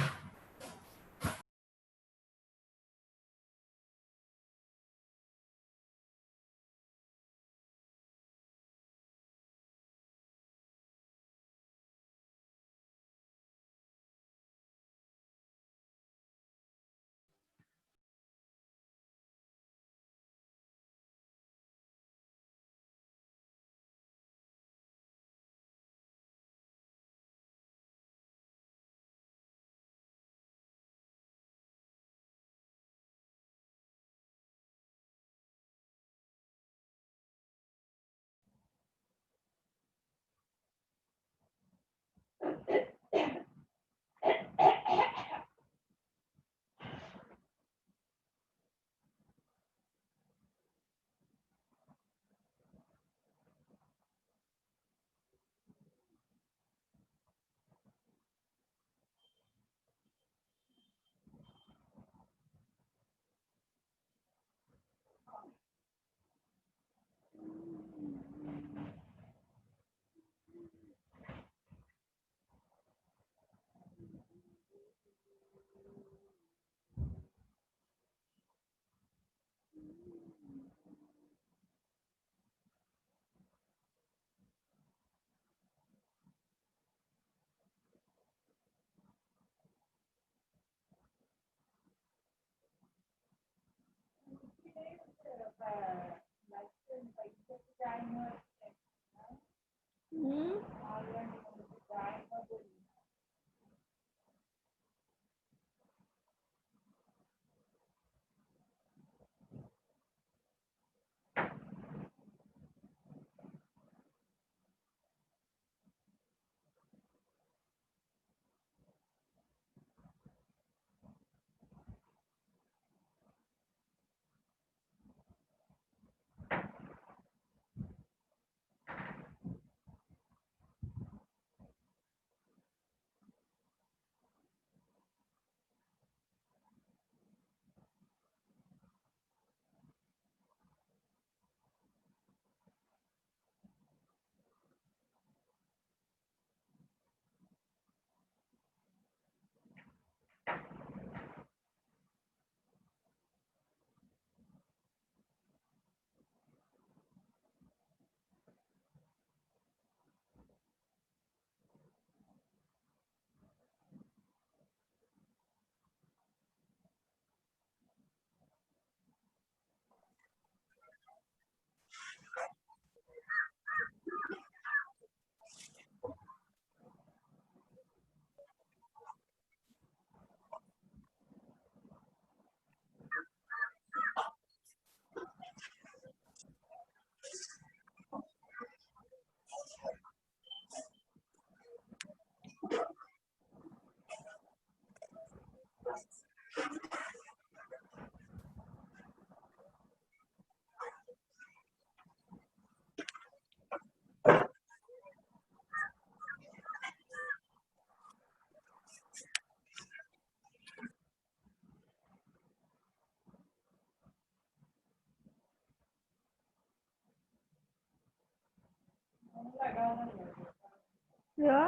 या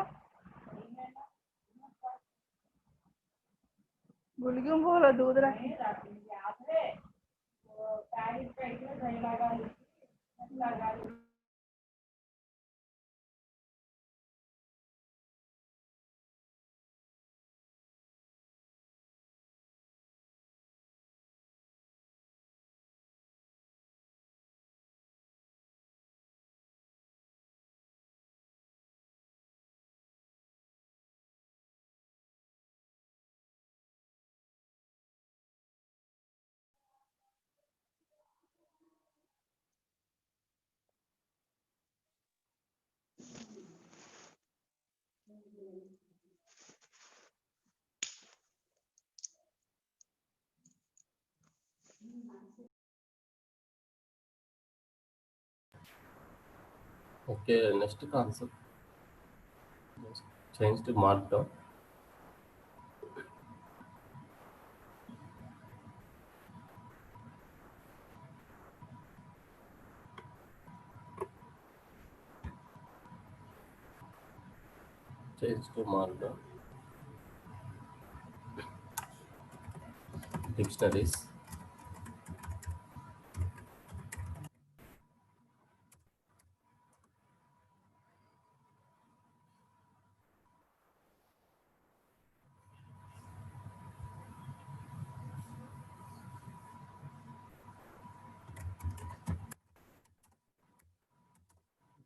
गुलगुम बोला दूध रख Okay, next concept. Just change to markdown. Change to markdown. Dictionaries.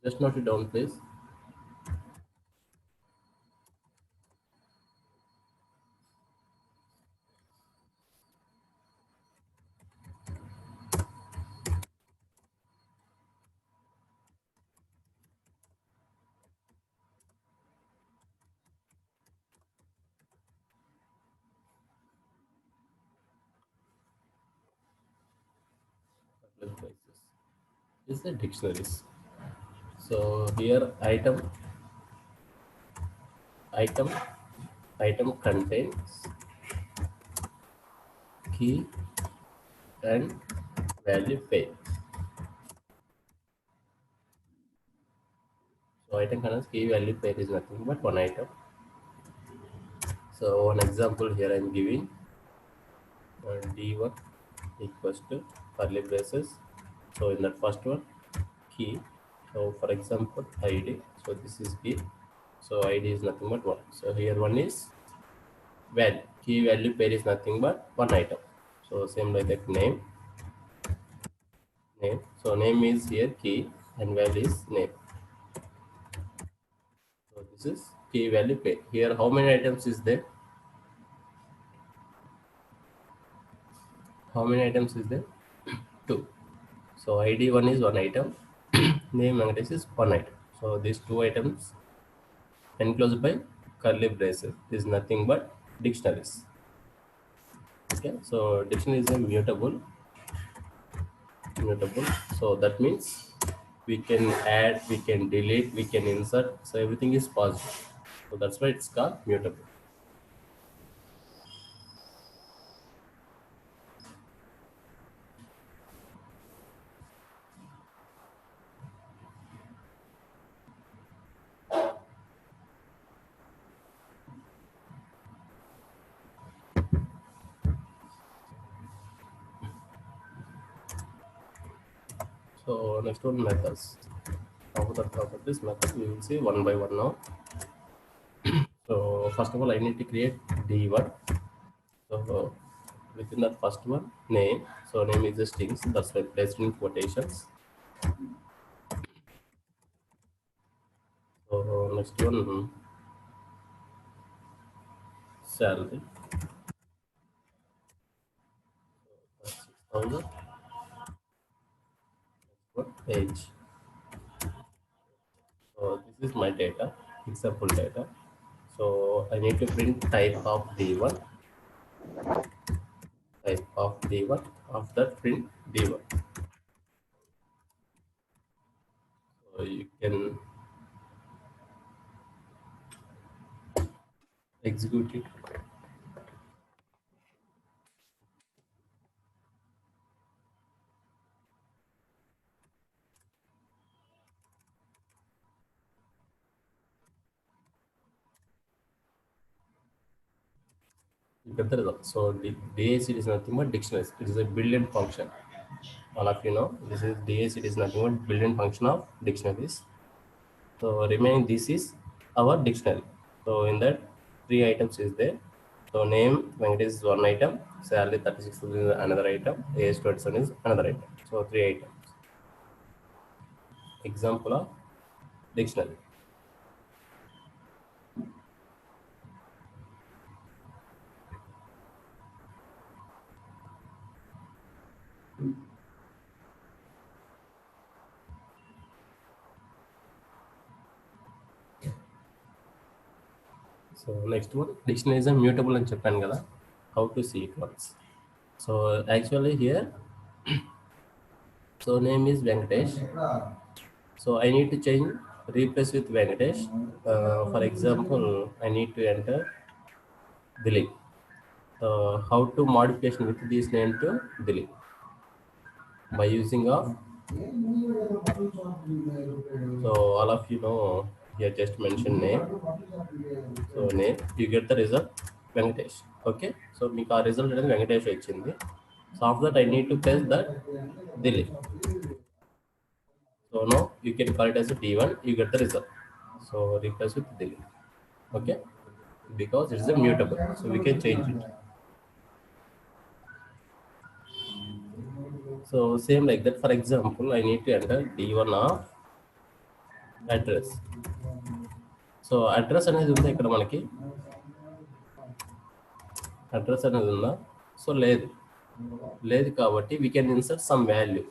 Just note it down, please. Public places. Is the dictionaries. So here item item contains key and value pair. So item contains key value pair is nothing but one item. So one example here I'm giving D1 equals to curly braces. So in that first one key. So for example ID. So this is key. So ID is nothing but one. So here one is value. Key value pair is nothing but one item. So same like that name name. So name is here key and value is name. So this is key value pay. Here how many items is there? How many items is there? 2. So ID 1 is 1 item. Name Venkatesh is 1 item. So these 2 items enclosed by curly braces is nothing but dictionaries. Okay, so dictionary is a mutable. So that means we can add, we can delete, we can insert. So everything is possible. So that's why it's called mutable. So next one, methods. After this method, we will see one by one now. So first of all, I need to create D1. So within that first one, name. So name is the strings. That's why placed in quotations. So next one, salary. 6,000. What age? So this is my data, example data. So I need to print type of D1, type of D1, of that print D1. So you can execute it. You get the result. So DAC is nothing but dictionaries. It is a built-in function. All of you know this is DAC is nothing but built-in function of dictionaries. So remaining this is our dictionary. So in that 3 items is there. So name Venkatesh is 1 item, salary 36 is another item, age 27 is another item. So 3 items. Example of dictionary. So next one, dictionary is a mutable and చెప్పాను కదా. How to see it once. So actually here, so name is Venkatesh. So I need to change, replace with Venkatesh. For example, I need to enter Dilip. How to modification with this name to Dilip by using of. So all of you know here just mention name. So name, you get the result Venkatesh. Okay, so మీకు ఆ result అనేది వెంకటేష్ వచ్చింది. So after that I need to press that Dilip. So now you can call it as a D1, you get the result. So replace with Dilip. Okay, because it's a mutable, so we can change it. So same like that. For example, I need to enter D1 of address. So address అనేది ఉందా ఇక్కడ మనకి? Address అనేది ఉందా? So లేదు కాబట్టి we can insert some value.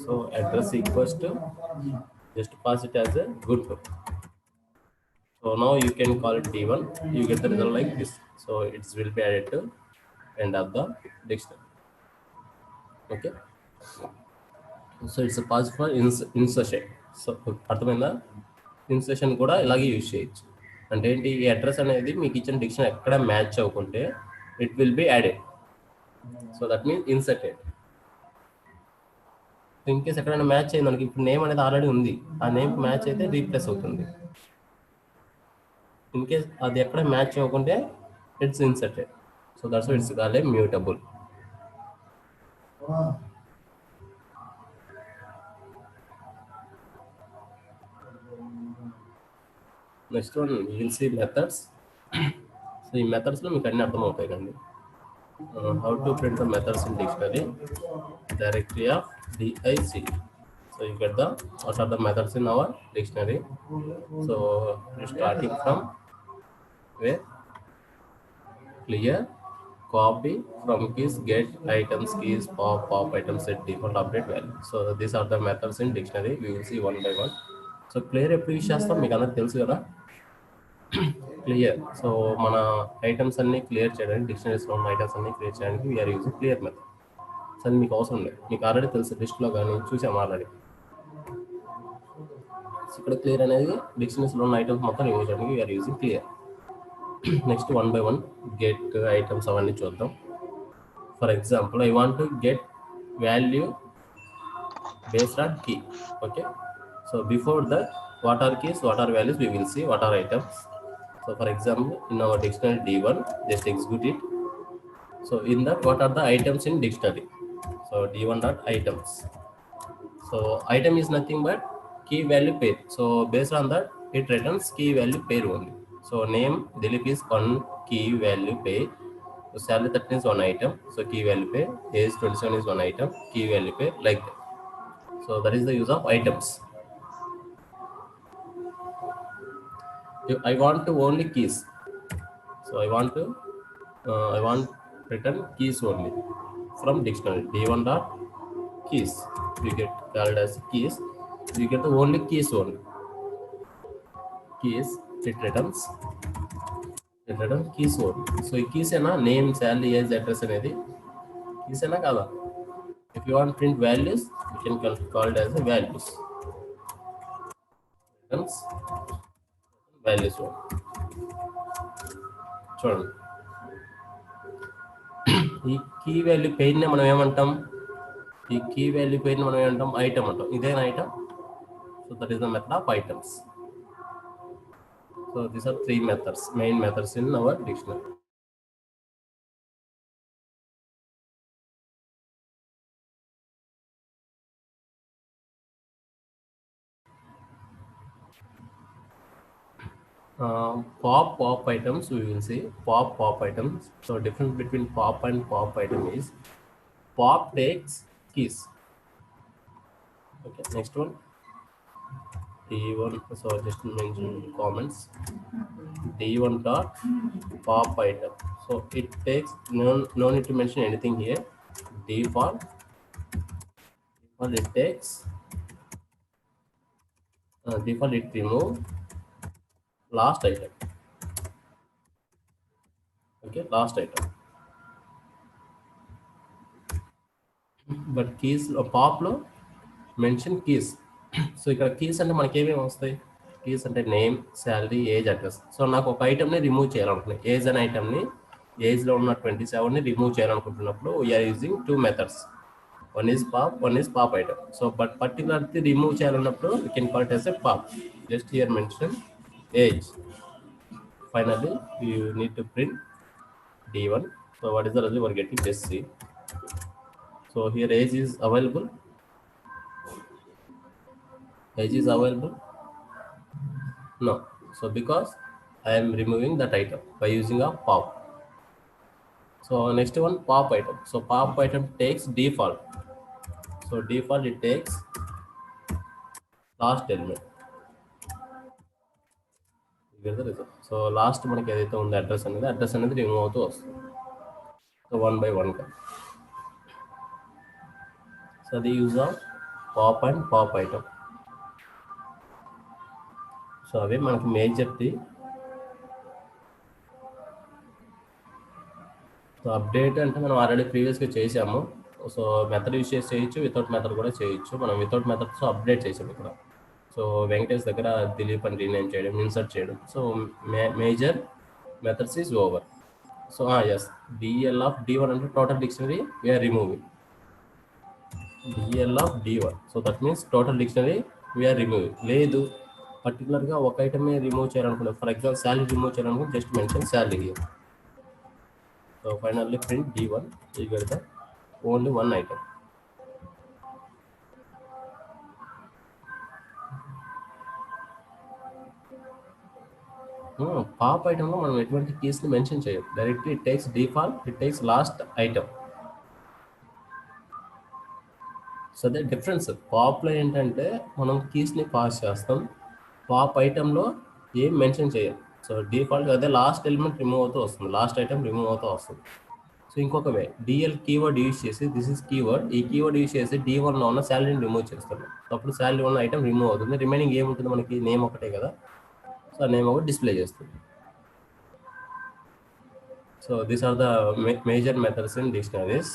So address equals to, just pass it as a good one. So now you can call it D1, you get the result like this. So it will be added to end of the dictionary. Okay, so it's a pass for insertion. So అర్థమైందా? Insertion కూడా ఇలాగే use చేయొచ్చు. అంటే ఏంటి, ఈ address అనేది మీకు ఇచ్చిన డిక్షనరీ ఎక్కడ మ్యాచ్ అవ్వకుంటే it will be added. So that means inserted. In case ఎక్కడైనా మ్యాచ్ అయింది మనకి, ఇప్పుడు నేమ్ అనేది ఆల్రెడీ ఉంది, ఆ నేమ్ మ్యాచ్ అయితే రీప్లేస్ అవుతుంది. ఇన్ కేస్ అది ఎక్కడ మ్యాచ్ అవ్వకుంటే it's inserted. So that's it's call a mutable. Next one will see methods. So ఈ మెథడ్స్లో మీకు అన్ని అర్థమవుతాయి కండి. How to print the methods in dictionary? Directory of DIC. So you get the what are the methods in our dictionary. So you're starting from where? Clear, copy from keys, get items, keys, pop items, set default, update value. So these are the methods in dictionary. We will see one by one. So clear ఎప్పుడు use చేస్తాం మీకు అందరికి తెలుసు కదా. Clear. So మన items అన్ని clear చేయడానికి డిక్షనరీస్లో ఉన్న ఐటమ్స్ అన్ని క్లియర్ చేయడానికి we are using clear method. So అది మీకు అవసరం లేదు, మీకు ఆల్రెడీ తెలుసు, లిస్ట్లో కానీ చూసాం ఆల్రెడీ. ఇక్కడ క్లియర్ అనేది డిక్షనరీస్లో ఉన్న ఐటమ్స్ మొత్తం రిమూవ్ చేయడానికి we are using clear. Next one by one get items అవన్నీ చూద్దాం. For example I want to get value based on key. Okay, so before that, what are keys, what are values, we will see what are items. So for example, in our dictionary D1, just execute it. So in that, what are the items in dictionary? So D1 dot items. So item is nothing but key value pair. So based on that, it returns key value pair only. So name Dilip is one key value pair. So salary 13 is one item. So key value pair. Age 27 is one item. Key value pair, like that. So that is the use of items. If I want to only keys. So I want return keys only from dictionary. D1 dot keys. You get called as keys. You get the only keys only. Keys, it returns keys only. So keys ena name, salary, age, address అనేది keys ena kada. If you want print values, you can call it as a values. Returns values one. చూడండి, ఈ key value పెయిర్ని మనం ఏమంటాం? ఈ key value పెయిర్ని మనం ఏమంటాం? Item అంటాం. ఇదేనా item? So that is the method of items. So these are 3 methods, main methods in our dictionary. Pop items, we will see pop items. So difference between pop and pop item is pop takes keys. Okay, next one D1. So just mention comments. D1 dot pop item. So it takes no need to mention anything here. Default it takes default it remove last item. Okay, last item. But keys pop lo mention keys. So ఇక్కడ keys అంటే మనకి ఏమేమి వస్తాయి? Keys అంటే name, salary, age, address. So నాకు ఒక ఐటమ్ని remove చేయాలనుకున్నాను. Age అనే ఐటమ్ని, ఏజ్లో ఉన్న 27ని రిమూవ్ చేయాలనుకుంటున్నప్పుడు we're using 2 methods. One is pop item. So but పర్టికులర్ది రిమూవ్ చేయాలన్నప్పుడు you can call it as a pop. Just here mention age. Finally you need to print D1. So what is the result? we're getting just see. So here age is available. Age is available? No. So because I am removing that item by using a pop. So next one, pop item. So pop item takes default. So default it takes last element. You get the result. So last మనకి ఏదైతే ఉందో address అనేది remove అవుతూ వస్తుంది. So one by one. So the use of pop and pop item. So అవే మనకి మేజర్ది. So update అంటే మనం ఆల్రెడీ ప్రీవియస్గా చేసాము. సో మెథడ్ యూజ్ చేసి చేయొచ్చు, వితౌట్ మెథడ్ కూడా చేయొచ్చు. మనం వితౌట్ మెథడ్స్ అప్డేట్ చేసాము ఇక్కడ. సో వెంకటేష్ దగ్గర దిలీప్ అని రీనేమ్ చేయడం, ఇన్సర్ట్ చేయడం. So major methods is over. So yes, DL of D1 అంటే total dictionary we're removing. DL of D1. So that means total dictionary we're removing. లేదు పర్టికులర్గా ఒక ఐటమే రిమూవ్ చేయాలనుకున్నాం, ఫర్ ఎగ్జాంపుల్ శాలరీ రిమూవ్ చేయాలనుకుంటే just mention salary here. So finally print D1, you get the only one item. Pop ఐటెంలో మనం ఎటువంటి కీస్ని మెన్షన్ చేయం. Directly it takes default, it takes last item. So అదే డిఫరెన్స్. పాప్లో ఏంటంటే మనం కీస్ని పాస్ చేస్తాం, పాప్ ఐటెంలో ఏం మెన్షన్ చేయం. సో డిఫాల్ట్ అదే లాస్ట్ ఎలిమెంట్ రిమూవ్ అవుతూ వస్తుంది, లాస్ట్ ఐటమ్ రిమూవ్ అవుతూ వస్తుంది. సో ఇంకొక వే, డిఎల్ కీవర్డ్ యూజ్ చేసి, దిస్ ఇస్ కీవర్డ్, ఈ కీవర్డ్ యూజ్ చేసి D1లో ఉన్న శాలరీని రిమూవ్ చేస్తాను. అప్పుడు శాలరీ ఉన్న ఐటమ్ రిమూవ్ అవుతుంది, రిమైనింగ్ ఏముంటుంది మనకి, నేమ్ ఒకటే కదా. సో నేమ్ ఒకటి డిస్ప్లే చేస్తుంది. So these are the major methods in dictionaries.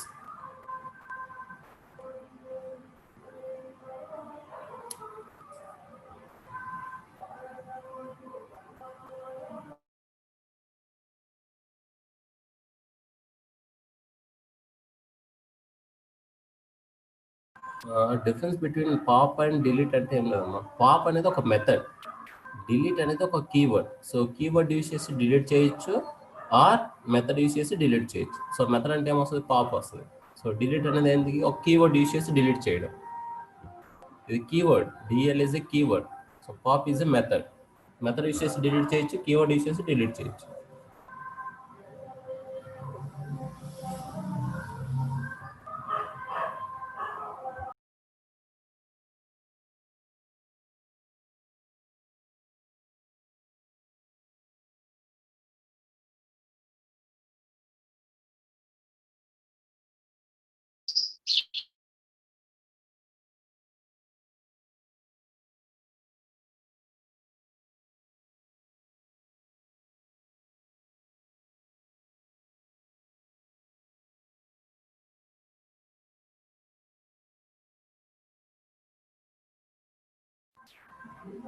Difference between pop and delete అంటే ఏం లేదమ్మా. పాప్ అనేది ఒక మెథడ్, డిలీట్ అనేది ఒక కీవర్డ్. సో కీవర్డ్ యూజ్ చేసి డిలీట్ చేయొచ్చు, ఆర్ మెథడ్ యూజ్ చేసి డిలీట్ చేయొచ్చు. సో మెథడ్ అంటే ఏమొస్తుంది, పాప్ వస్తుంది. సో డిలీట్ అనేది ఏంటి, ఒక కీవర్డ్ యూజ్ చేసి డిలీట్ చేయడం. ఇది keyword, DL is a keyword. So pop is a method, method use చేసి డిలీట్ చేయొచ్చు, కీవర్డ్ యూజ్ చేసి డిలీట్ చేయొచ్చు.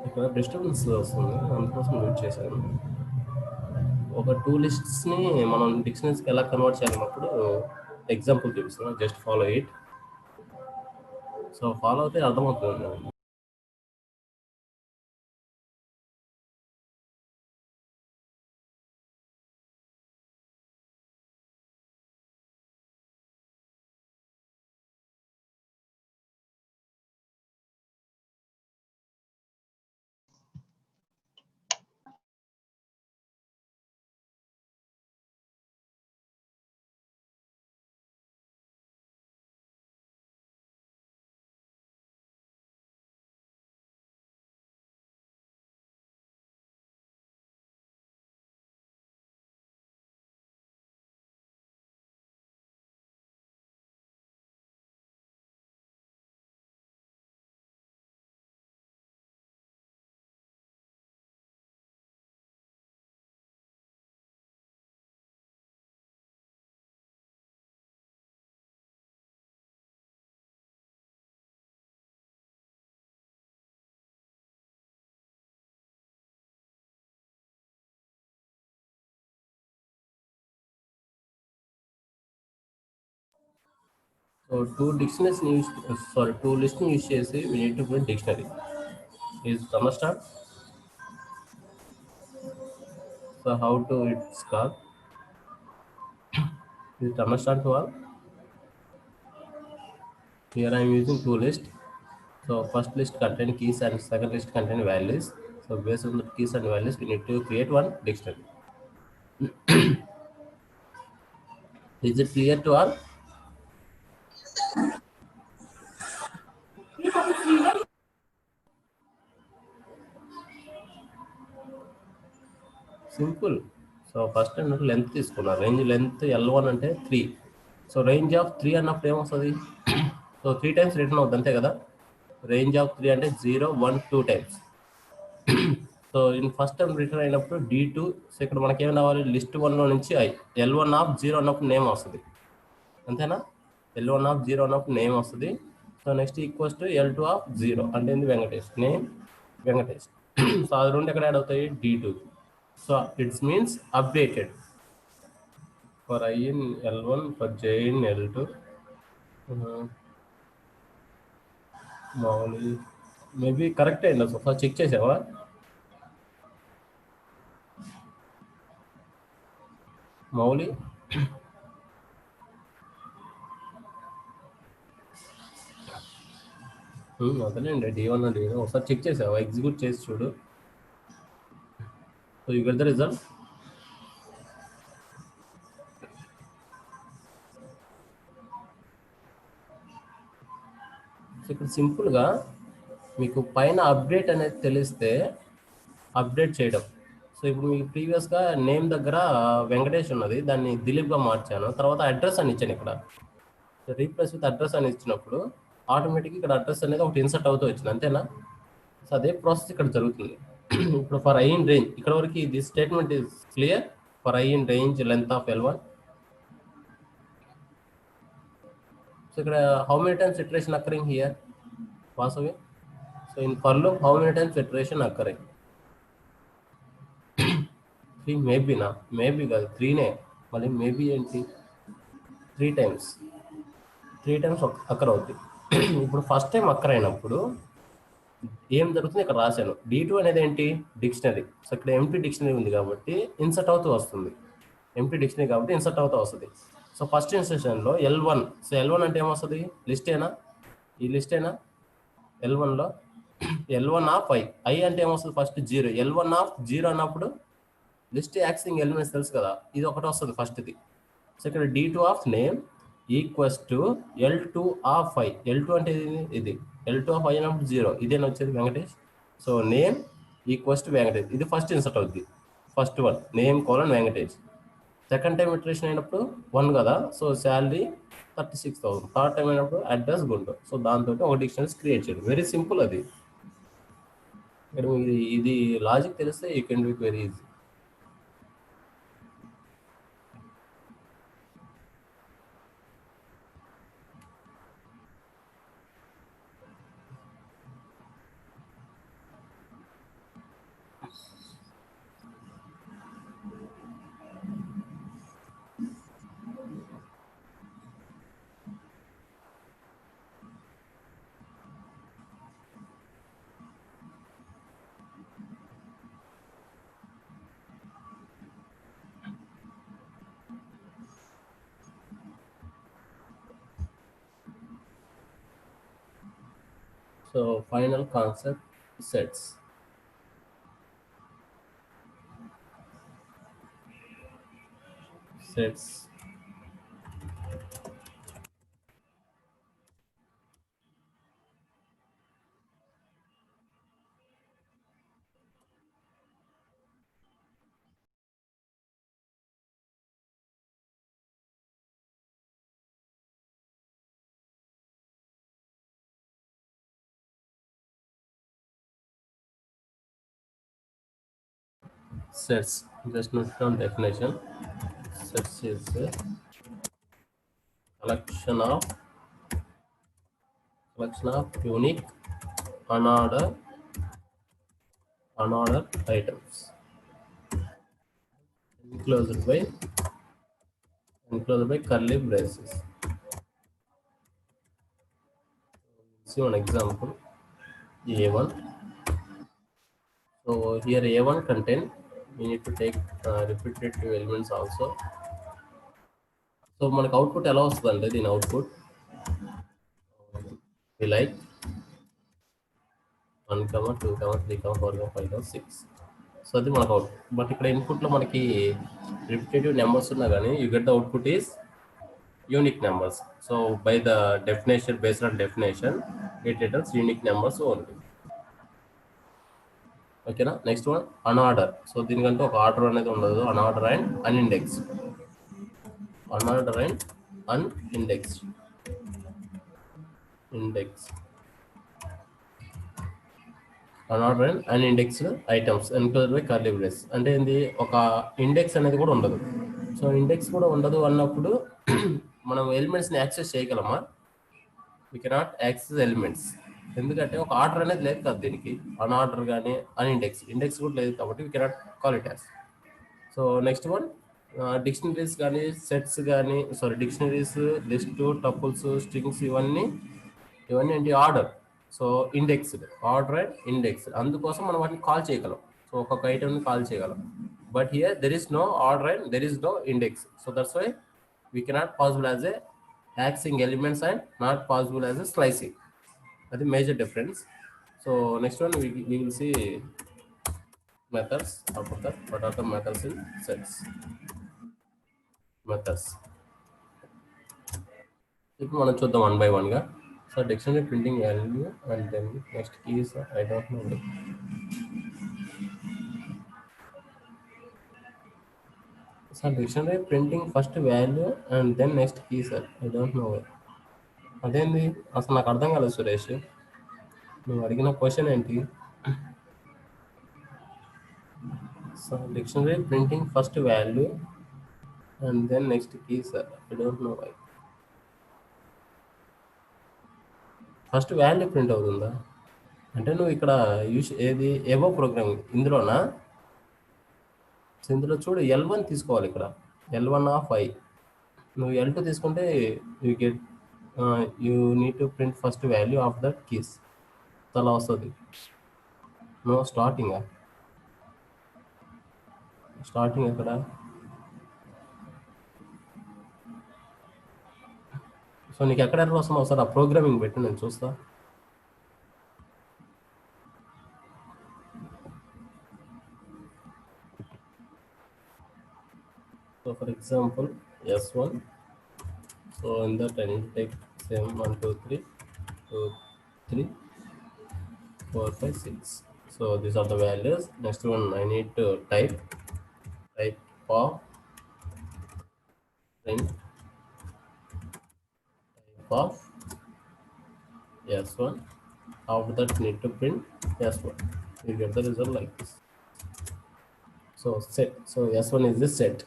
ఇక్కడ డిస్టర్బెన్స్ వస్తుంది, అందుకోసం మ్యూట్ చేశాను. ఒక 2 లిస్ట్స్ని మనం డిక్షనరీస్కి ఎలా కన్వర్ట్ చేయాలన్నప్పుడు ఎగ్జాంపుల్ చూపిస్తున్నాను, just follow it. So follow అయితే అర్థమవుతుంది. So two dictionaries use, sorry, two listening use చేసి we need to build dictionary. Is it understand? So how to it's called? Is it understand to all? Here I am using two lists. So first list contain keys and second list contain values. So based on the keys and values, we need to create one dictionary. Is it clear to all? Simple. So first ఏంటంటే length తీసుకున్నా, range length L1 అంటే 3. So range of 3 అన్నప్పుడు ఏమొస్తుంది, so 3 times return అవుతుంది అంతే కదా. Range of 3 అంటే 0, 1, 2 times. So in first time return అయినప్పుడు D2. సో ఇక్కడ మనకి ఏమైనా రావాలి, లిస్ట్ 1లో నుంచి L1 ఆఫ్ 0 అన్నప్పుడు నేమ్ వస్తుంది, అంతేనా. L1 ఆఫ్ 0 అన్నప్పుడు నేమ్ వస్తుంది. So next equals to L2 of 0 అంటే ఏంది, వెంకటేష్, నేమ్ వెంకటేష్. సో అది రెండు ఎక్కడ యాడ్ అవుతాయి, D2. So it's means updated for I in L1, for J in L2. Mouli maybe correct అయింది. సో ఫస్ట్ చెక్ చేసావా, మౌలి? అదేనండి D1 D1 ఒకసారి చెక్ చేసావా, ఎగ్జిక్యూట్ చేసి చూడు. So you get the result. So ఇక్కడ సింపుల్గా మీకు పైన అప్డేట్ అనేది తెలిస్తే అప్డేట్ చేయడం. సో ఇప్పుడు మీకు ప్రీవియస్గా నేమ్ దగ్గర వెంకటేష్ ఉన్నది, దాన్ని దిలీప్గా మార్చాను, తర్వాత అడ్రస్ అని ఇచ్చాను. ఇక్కడ రీప్లేస్ విత్ అడ్రస్ అని ఇచ్చినప్పుడు ఆటోమేటిక్గా ఇక్కడ అడ్రస్ అనేది ఒకటి ఇన్సర్ట్ అవుతూ వచ్చింది, అంతేనా? సో అదే ప్రాసెస్ ఇక్కడ జరుగుతుంది. ఇప్పుడు ఫర్ ఐ ఇన్ రేంజ్, ఇక్కడ వరకు ఇది statement is clear. For I in range length of L1. So ఇక్కడ how many times iteration occurring here Vasavi? So in for loop how many times iteration occurring? 3 మేబీనా? Maybe కాదు, 3నే. మళ్ళీ maybe ఏంటి? 3 times అక్కర్ అవుతుంది. ఇప్పుడు ఫస్ట్ టైం అక్కర్ అయినప్పుడు ఏం జరుగుతుంది ఇక్కడ రాశాను. D2 అనేది ఏంటి? డిక్షనరీ. సో ఇక్కడ ఎంటీ డిక్షనరీ ఉంది కాబట్టి ఇన్సర్ట్ అవుతూ వస్తుంది. ఎంటీ డిక్షనరీ కాబట్టి ఇన్సర్ట్ అవుతూ వస్తుంది. So first ఇన్స్ట్రక్షన్లో L1. So L1 అంటే ఏమొస్తుంది? లిస్టేనా? ఈ లిస్టేనా L1లో? L1 ఆఫ్ I అంటే ఏమొస్తుంది? ఫస్ట్ 0. L1 ఆఫ్ 0 అన్నప్పుడు లిస్ట్ యాక్సింగ్ ఎలిమెంట్స్ తెలుసు కదా, ఇది ఒకటి వస్తుంది ఫస్ట్ది. సో ఇక్కడ D2 of name equals to L2 of I. L2 అంటే ఇది L2 ఆఫ్ I అన్నప్పుడు 0, ఇదేనా వచ్చేది Venkatesh. So name equals to Venkatesh, ఇది ఫస్ట్ ఇన్సర్ట్ అవుద్ది. First one name colon Venkatesh. Second time iteration అయినప్పుడు 1 కదా, సో శాలరీ 36,000. థర్డ్ టైం అయినప్పుడు అడ్రస్ గుంటూరు. సో దాంతో ఒక డిక్షనరీస్ క్రియేట్ చేయడం వెరీ సింపుల్. అది ఇక్కడ ఇది లాజిక్ తెలిస్తే you can do it very easy. So final concept, sets. Sets, just note down definition. Sets is a collection of unique unordered items enclosed by curly braces. See one example, A1. So here A1 contain, we need to take repetitive elements also. So మనకు output ఎలా వస్తుంది అంటే, దీని output we like 1, 2, 3, 4, 5, 6. So అది మనకు output. But ఇక్కడ ఇన్పుట్లో మనకి రిపిటేటివ్ నెంబర్స్ ఉన్నా కానీ you get the output is unique numbers. So by the definition, based on definition, it returns unique numbers only. ఓకేనా? Next one unorder. సో దీనికంటే ఒక ఆర్డర్ అనేది ఉండదు. Unorder and unindex. Unorder and unindex. Unorder and unindexed items enclosed by curly brace. అంటే ఏంది? ఒక index అనేది కూడా ఉండదు. సో ఇండెక్స్ కూడా ఉండదు అన్నప్పుడు మనం ఎలిమెంట్స్ని యాక్సెస్ చేయగలమా? We cannot access elements. ఎందుకంటే ఒక ఆర్డర్ అనేది లేదు కదా దీనికి. అన్ఆర్డర్ కానీ ఇండెక్స్ కూడా లేదు కాబట్టి we cannot call it as. So next one dictionaries కానీ సెట్స్ కానీ, డిక్షనరీస్, లిస్ట్, టపుల్స్, స్ట్రింగ్స్, ఇవన్నీ ఏంటి? Order. So indexed, order and indexed. అందుకోసం మనం వాటిని కాల్ చేయగలం. సో ఒక్కొక్క ఐటమ్ని కాల్ చేయగలం. But here there is no order and there is no index. So that's why we cannot possible as a accessing elements and not possible as a slicing. అది major difference. So next one we will see methods. After that, what are the methods in sets? Methods. ఇప్పుడు మనం చూద్దాం one by వన్గా. So dictionary printing value and then next keys I don't know. So dictionary printing first value and then next key sir, I don't know. అదేంది అసలు నాకు అర్థం కాలేదు సురేష్, నువ్వు అడిగిన క్వశ్చన్ ఏంటి? So dictionary printing first value and then next key sir, I don't know why. First value print అవుతుందా అంటే నువ్వు ఇక్కడ యూస్ ఏది ఏవో ప్రోగ్రామింగ్ ఇందులోనా? సో ఇందులో చూడు L1 తీసుకోవాలి, ఇక్కడ L1 ఆఫ్ I. నువ్వు L2 తీసుకుంటే you get you need to print first value of that keys. అలా వస్తుంది. నువ్వు స్టార్టింగ్ ఎక్కడ? సో నీకు ఎక్కడ ఎర్రర్ వస్తుందో ఒకసారి ఆ ప్రోగ్రామింగ్ పెట్టి నేను చూస్తా. So for example, S1. So in that I need to take same 1, 2, 3, 2, 3, 4, 5, 6. So these are the values. Next one I need to type of print type of S1. After that need to print S1. You get the result like this. So set. So S1 is the set.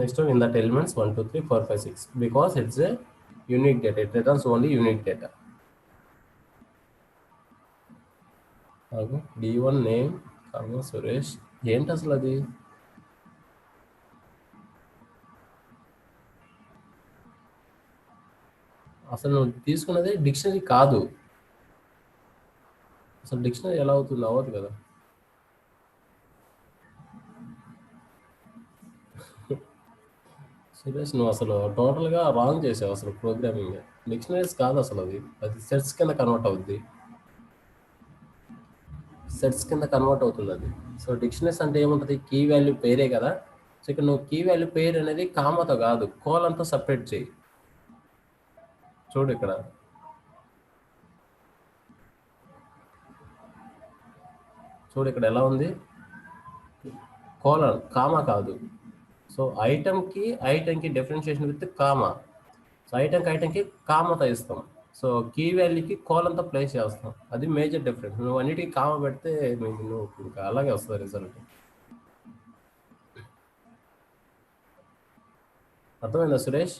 Next one in that elements 1, 2, 3, 4, 5, 6, because it's a unique data. It returns only unique data. Okay. D1 name Suresh. ఏంటి అసలు అది? అసలు నువ్వు తీసుకున్నది dictionary కాదు. అసలు dictionary ఎలా అవుతుంది? అవ్వదు కదా. సురేష్ నువ్వు అసలు టోటల్గా రాంగ్ చేసావు. అసలు ప్రోగ్రామింగ్ డిక్షనరీస్ కాదు అసలు, అది సెట్స్ కింద కన్వర్ట్ అవుద్ది. సెట్స్ కింద కన్వర్ట్ అవుతుంది అది. సో డిక్షనరీస్ అంటే ఏముంటుంది? కీ వాల్యూ పేరే కదా. సో ఇక్కడ నువ్వు కీ వాల్యూ పేరు అనేది కామతో కాదు, కోలంతో సపరేట్ చేయి. చూడు ఇక్కడ ఎలా ఉంది? కోలన్, కామా కాదు. సో ఐటమ్కి డిఫరెన్షియేషన్ విత్ కామా. సో ఐటమ్కి కామాతో ఇస్తాం. సో కీ వాల్యూకి కోలంతో ప్లేస్ చేస్తాం. అది మేజర్ డిఫరెన్స్. నువ్వు అన్నిటికీ కామా పెడితే నువ్వు ఇంకా అలాగే వస్తుంది రిజల్ట్. అర్థమైందా Suresh?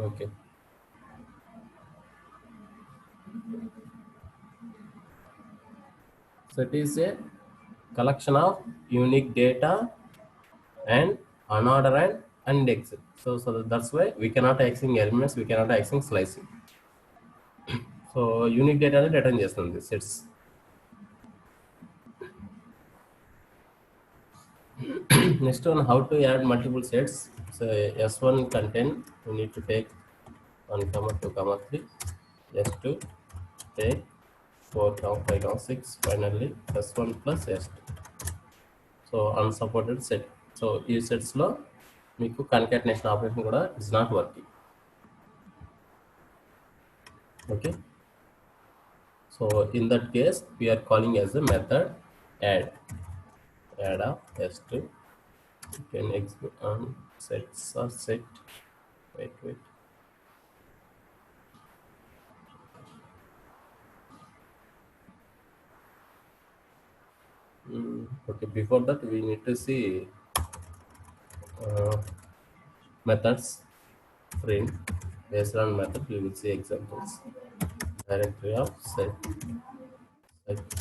Okay. So it is a collection of unique data and unordered and indexed. So that's why we cannot access elements, we cannot access slicing. So unique data ni return chestundi sets. Next one, how to add multiple sets. So S1 content we need to take 1, 2, 3. S2 take 4, 5, 6. Finally S1 plus S2. So unsupported set. So ఈ sets లో మీకు concatenation operation కూడా is not working. Okay. So in that case we are calling as a method add of S2. You can execute on sets or set. Wait. Okay, before that we need to see methods print. Based on method we will see examples. Directory of set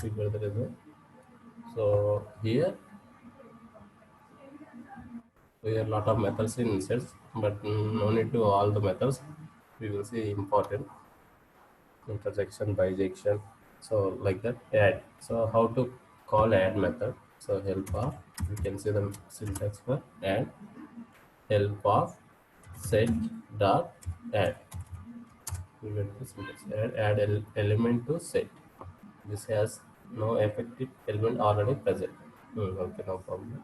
figure the result. So here we have a lot of methods in sets, but no need to all the methods. We will see important intersection, bijection. So like that add. So how to call add method? So help of, you can see the syntax for add. Help of set dot add. We will add element to set. This has no effective element already present. Okay, no problem.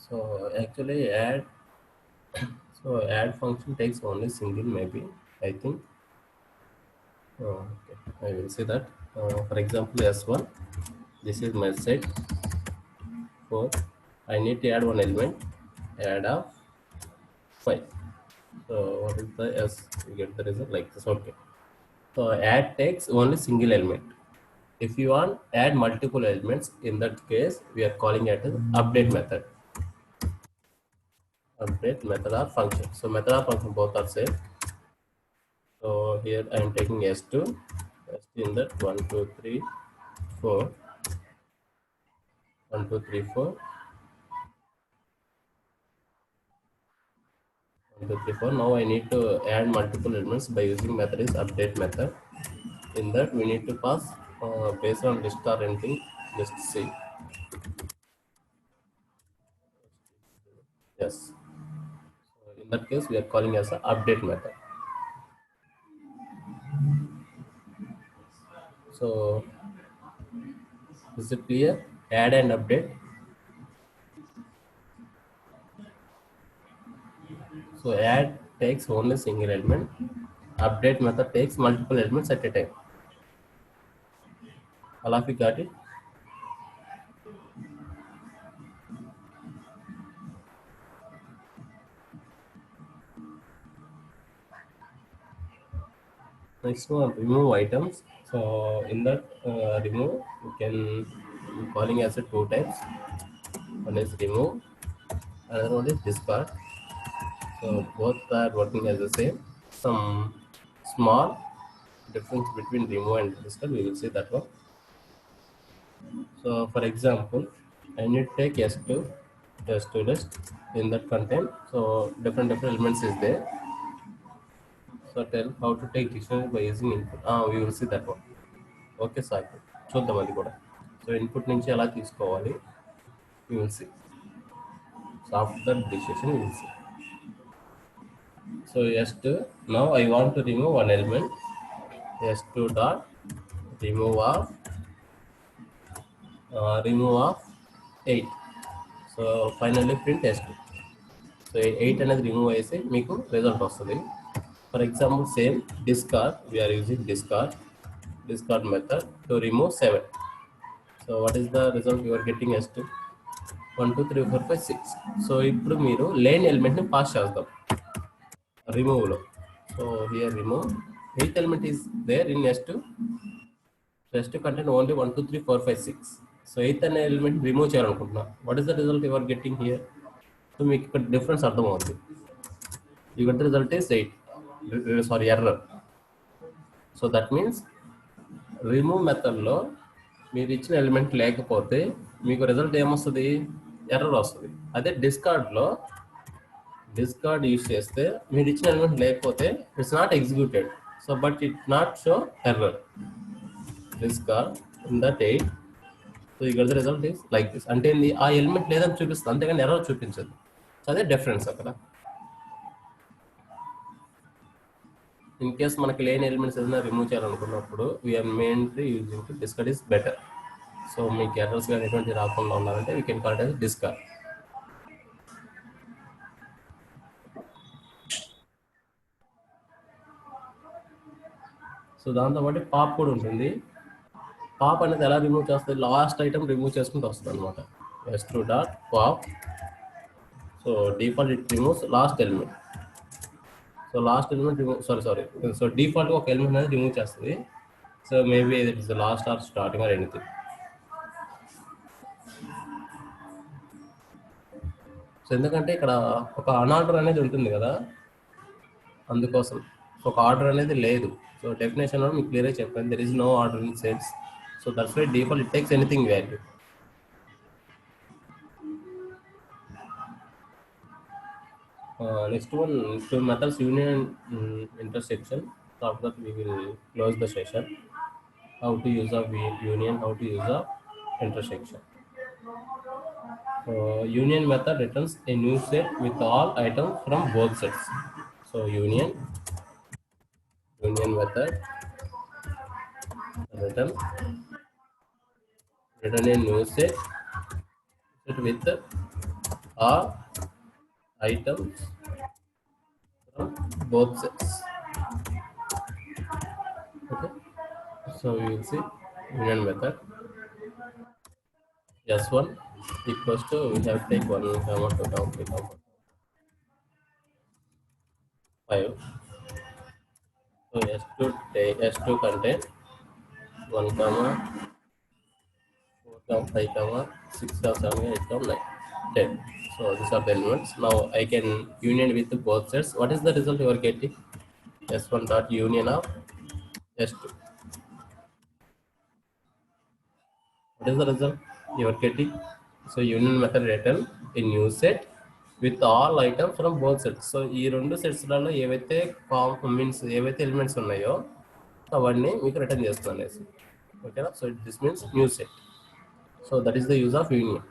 So actually add, so add function takes only single maybe, I think. Okay, I will see that. For example, S1, this is my set 4. I need to add one element, add of 5. So what is the S? You get the result like this. Okay. So add takes only single element. If you want add multiple elements, in that case we are calling it as update method. Update method or function. So method or function both are same. So here I am taking S2. S2 in that 1, 2, 3, 4. 1, 2, 3, 4. 1, 2, 3, 4. Now I need to add multiple elements by using method is update method. In that we need to pass based on list or anything, list C. Yes. So in that case we are calling as a update method. So is it clear? Add and update. So add takes only single element. Update method takes multiple elements at a time. All of you got it? Next one, remove items. So in that remove, you can calling as a two types. One is remove, another one is discard. So both are working as the same. Some small difference between remove and discard, we will see that one. So for example, I need to take S2 list in that content. So different elements is there. So tell how to take dictionary by using input. We will see that one. Okay sir చూద్దాం అది కూడా. So input నుంచి ఎలా తీసుకోవాలి you will see. So after that decision you will see. So ఎస్ట్ now I want to remove one element. S2 dot remove of 8. So finally print S2. So 8 అనేది remove అయితే మీకు రిజల్ట్ వస్తుంది. For example same discard, we're using discard method to remove 7. So what is the result you are getting as to 1, 2, 3, 4, 5, 6. So ఇప్పుడు మీరు లేని element ని pass చేద్దాం remove లో. So here remove 8 element is there in S2. S2 content only 1, 2, 3, 4, 5, 6. So 8 అనే element remove చేయాలనుకుంటున్నా. What is the result you are getting here? So మీకు ఇక్కడ డిఫరెన్స్ అర్థమవుతుంది. You get the result is 8. Sorry, error. So that means remove మెథడ్లో మీరు ఇచ్చిన element లేకపోతే మీకు రిజల్ట్ ఏమొస్తుంది? ఎర్రర్ వస్తుంది. అదే డిస్కార్డ్ యూజ్ చేస్తే మీరు ఇచ్చిన ఎలిమెంట్ లేకపోతే it's not executed. So but it not show error. Discard in that 8. So ఇక్కడ the result is like this. అంటే ఏంది? ఆ ఎలిమెంట్ లేదని చూపిస్తుంది, అంతేగాని ఎర్రర్ చూపించదు. సో అదే డిఫరెన్స్ అక్కడ. ఇన్ కేస్ మనకి లేని ఎలిమెంట్స్ ఏదైనా రిమూవ్ చేయాలనుకున్నప్పుడు we are mainly using to discard is better. So మీకు ఎర్రర్స్ కానీ ఎటువంటి రాకుండా ఉండాలంటే we can call it as discard. So దాంతోపాటు పాప్ కూడా ఉంటుంది. పాప్ అనేది ఎలా రిమూవ్ చేస్తుంది? లాస్ట్ ఐటమ్ రిమూవ్ చేసుకుంటూ వస్తుంది అనమాట. S2 dot pop. So default it removes last element. So last element remove sorry so డిఫాల్ట్గా ఒక ఎలిమెంట్ అనేది రిమూవ్ చేస్తుంది. So maybe it is the last or starting or anything. So ఎందుకంటే ఇక్కడ ఒక అన్ఆర్డర్ అనేది ఉంటుంది కదా, అందుకోసం ఒక ఆర్డర్ అనేది లేదు. సో డెఫినేషన్లో మీకు క్లియర్గా చెప్పాను, there is no order in sets. So that's why default it takes anything value. Next one, two methods union and intersection. So after that we will close the session. How to use a union, how to use a intersection. Union method returns a new set with all items from both sets. So union method return a new set with all items from both sets. Okay, so we will see union method. S1 equals to, we have to take 1 comma 2 comma 3 comma 5. So S2 contain 1 comma 4 comma 5 comma 6 comma 7 8 comma 9 10. So these are the elements. Now I can union with both sets. What is the result you are getting? S1 dot union of S2. What is the result you are getting? So union method return a new set with all items from both sets. So ఈ రెండు సెట్స్లలో ఏవైతే means ఏవైతే elements ఉన్నాయో అవన్నీ మీకు return చేస్తున్నాను అనేసి. ఓకేనా? So this means new set. So that is the use of union.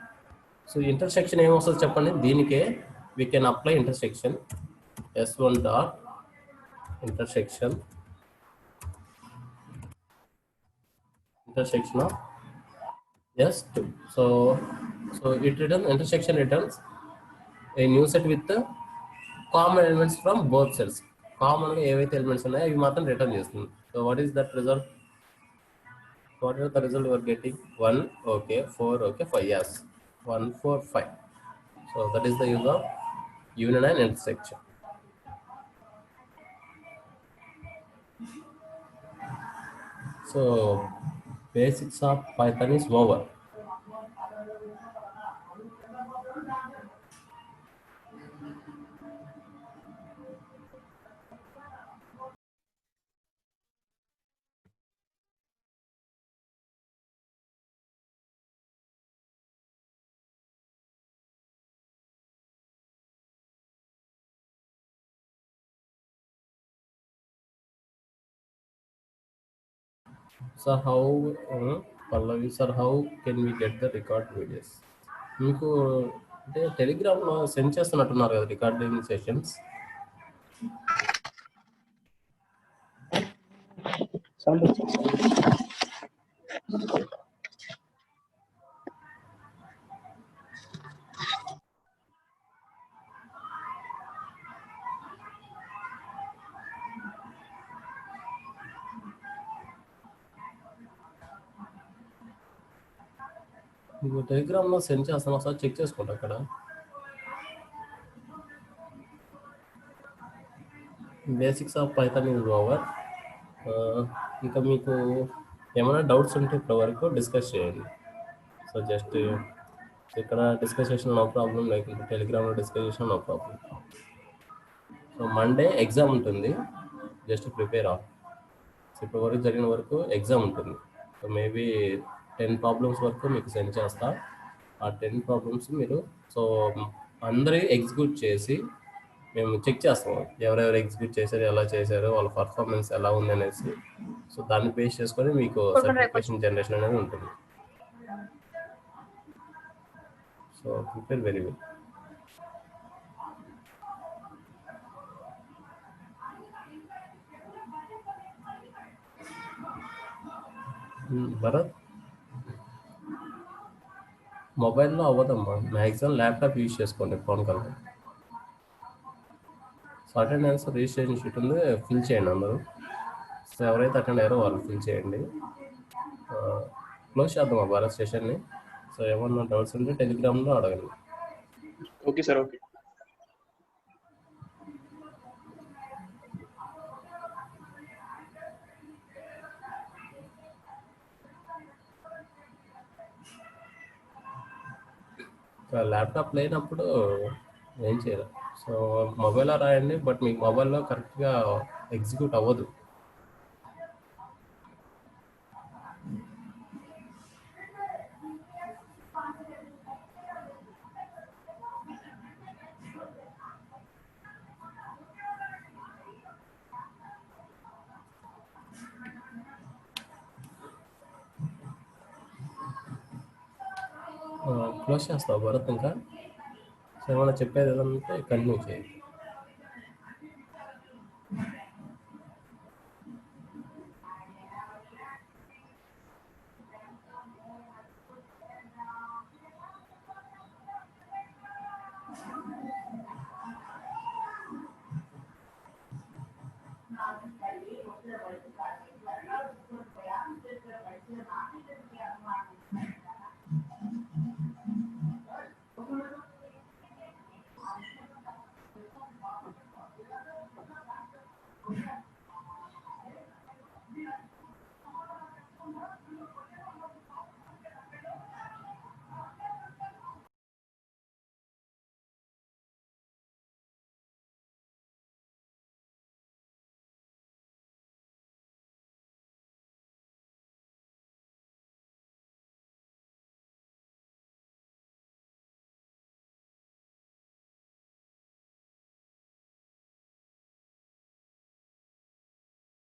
So intersection ఏమొస్తుంది చెప్పండి, దీనికే we can apply intersection. S1 dot intersection of S2. So it returns, intersection returns a new set with the common elements from both sets. Common ఏవైతే elements ఉన్నాయో అవి మాత్రం return చేస్తుంది. So what is that result? What is the result you are getting? 1 okay, 4 okay, 5. Yes, 1 4 5. So that is the use of union and intersection. So basics of Python is over. Sir, how Pallavi sir, how can we get the record videos? మీకు అంటే టెలిగ్రామ్లో send చేస్తున్నట్టున్నారు కదా recording sessions. మీకు టెలిగ్రామ్లో send చేస్తాను, ఒకసారి check చేసుకోండి అక్కడ. Basics of Python is over. ఇంకా మీకు ఏమైనా డౌట్స్ ఉంటే ఇప్పటి వరకు డిస్కస్ చేయండి. సో జస్ట్ ఇక్కడ డిస్కస్ చేసిన నో ప్రాబ్లం, లేకుంటే టెలిగ్రామ్లో డిస్కస్ చేసిన no problem. So Monday exam ఉంటుంది, జస్ట్ ప్రిపేర్ అవ్వ. ఇప్పటి వరకు జరిగిన వరకు ఎగ్జామ్ ఉంటుంది. సో మేబీ 10 ప్రాబ్లమ్స్ వరకు మీకు సెండ్ చేస్తా. ఆ 10 ప్రాబ్లమ్స్ మీరు సో అందరి ఎగ్జిక్యూట్ చేసి మేము చెక్ చేస్తాం, ఎవరెవరు ఎగ్జిక్యూట్ చేశారు, ఎలా చేశారు, వాళ్ళ పర్ఫార్మెన్స్ ఎలా ఉంది అనేసి. సో దాన్ని బేస్ చేసుకొని మీకు సర్టిఫికేషన్ జనరేషన్ అనేది ఉంటుంది. So prepare very well. Bharat, మొబైల్లో అవ్వదమ్మా, మ్యాక్సిమం ల్యాప్టాప్ యూజ్ చేసుకోండి ఫోన్ కన్నా. సో అటెండెన్స్ రిజిస్ట్రేషన్ షీట్ ఉంది, ఫిల్ చేయండి అందరూ. సో ఎవరైతే అటెండ్ అయ్యారో వాళ్ళు ఫిల్ చేయండి. క్లోజ్ చేద్దామా భారత్ సెషన్ని. సో ఏమన్నా డౌట్స్ ఉంటే టెలిగ్రామ్లో అడగండి. Okay sir, okay. ల్యాప్టాప్ లేనప్పుడు ఏం చేయాలి. సో మొబైల్లో రాయండి, బట్ మీకు మొబైల్లో కరెక్ట్గా ఎగ్జిక్యూట్ అవ్వదు. క్లోజ్ చేస్తావు భరత్? ఇంకా సో ఏమైనా చెప్పేది ఏదంటే కంటిన్యూ చేయి.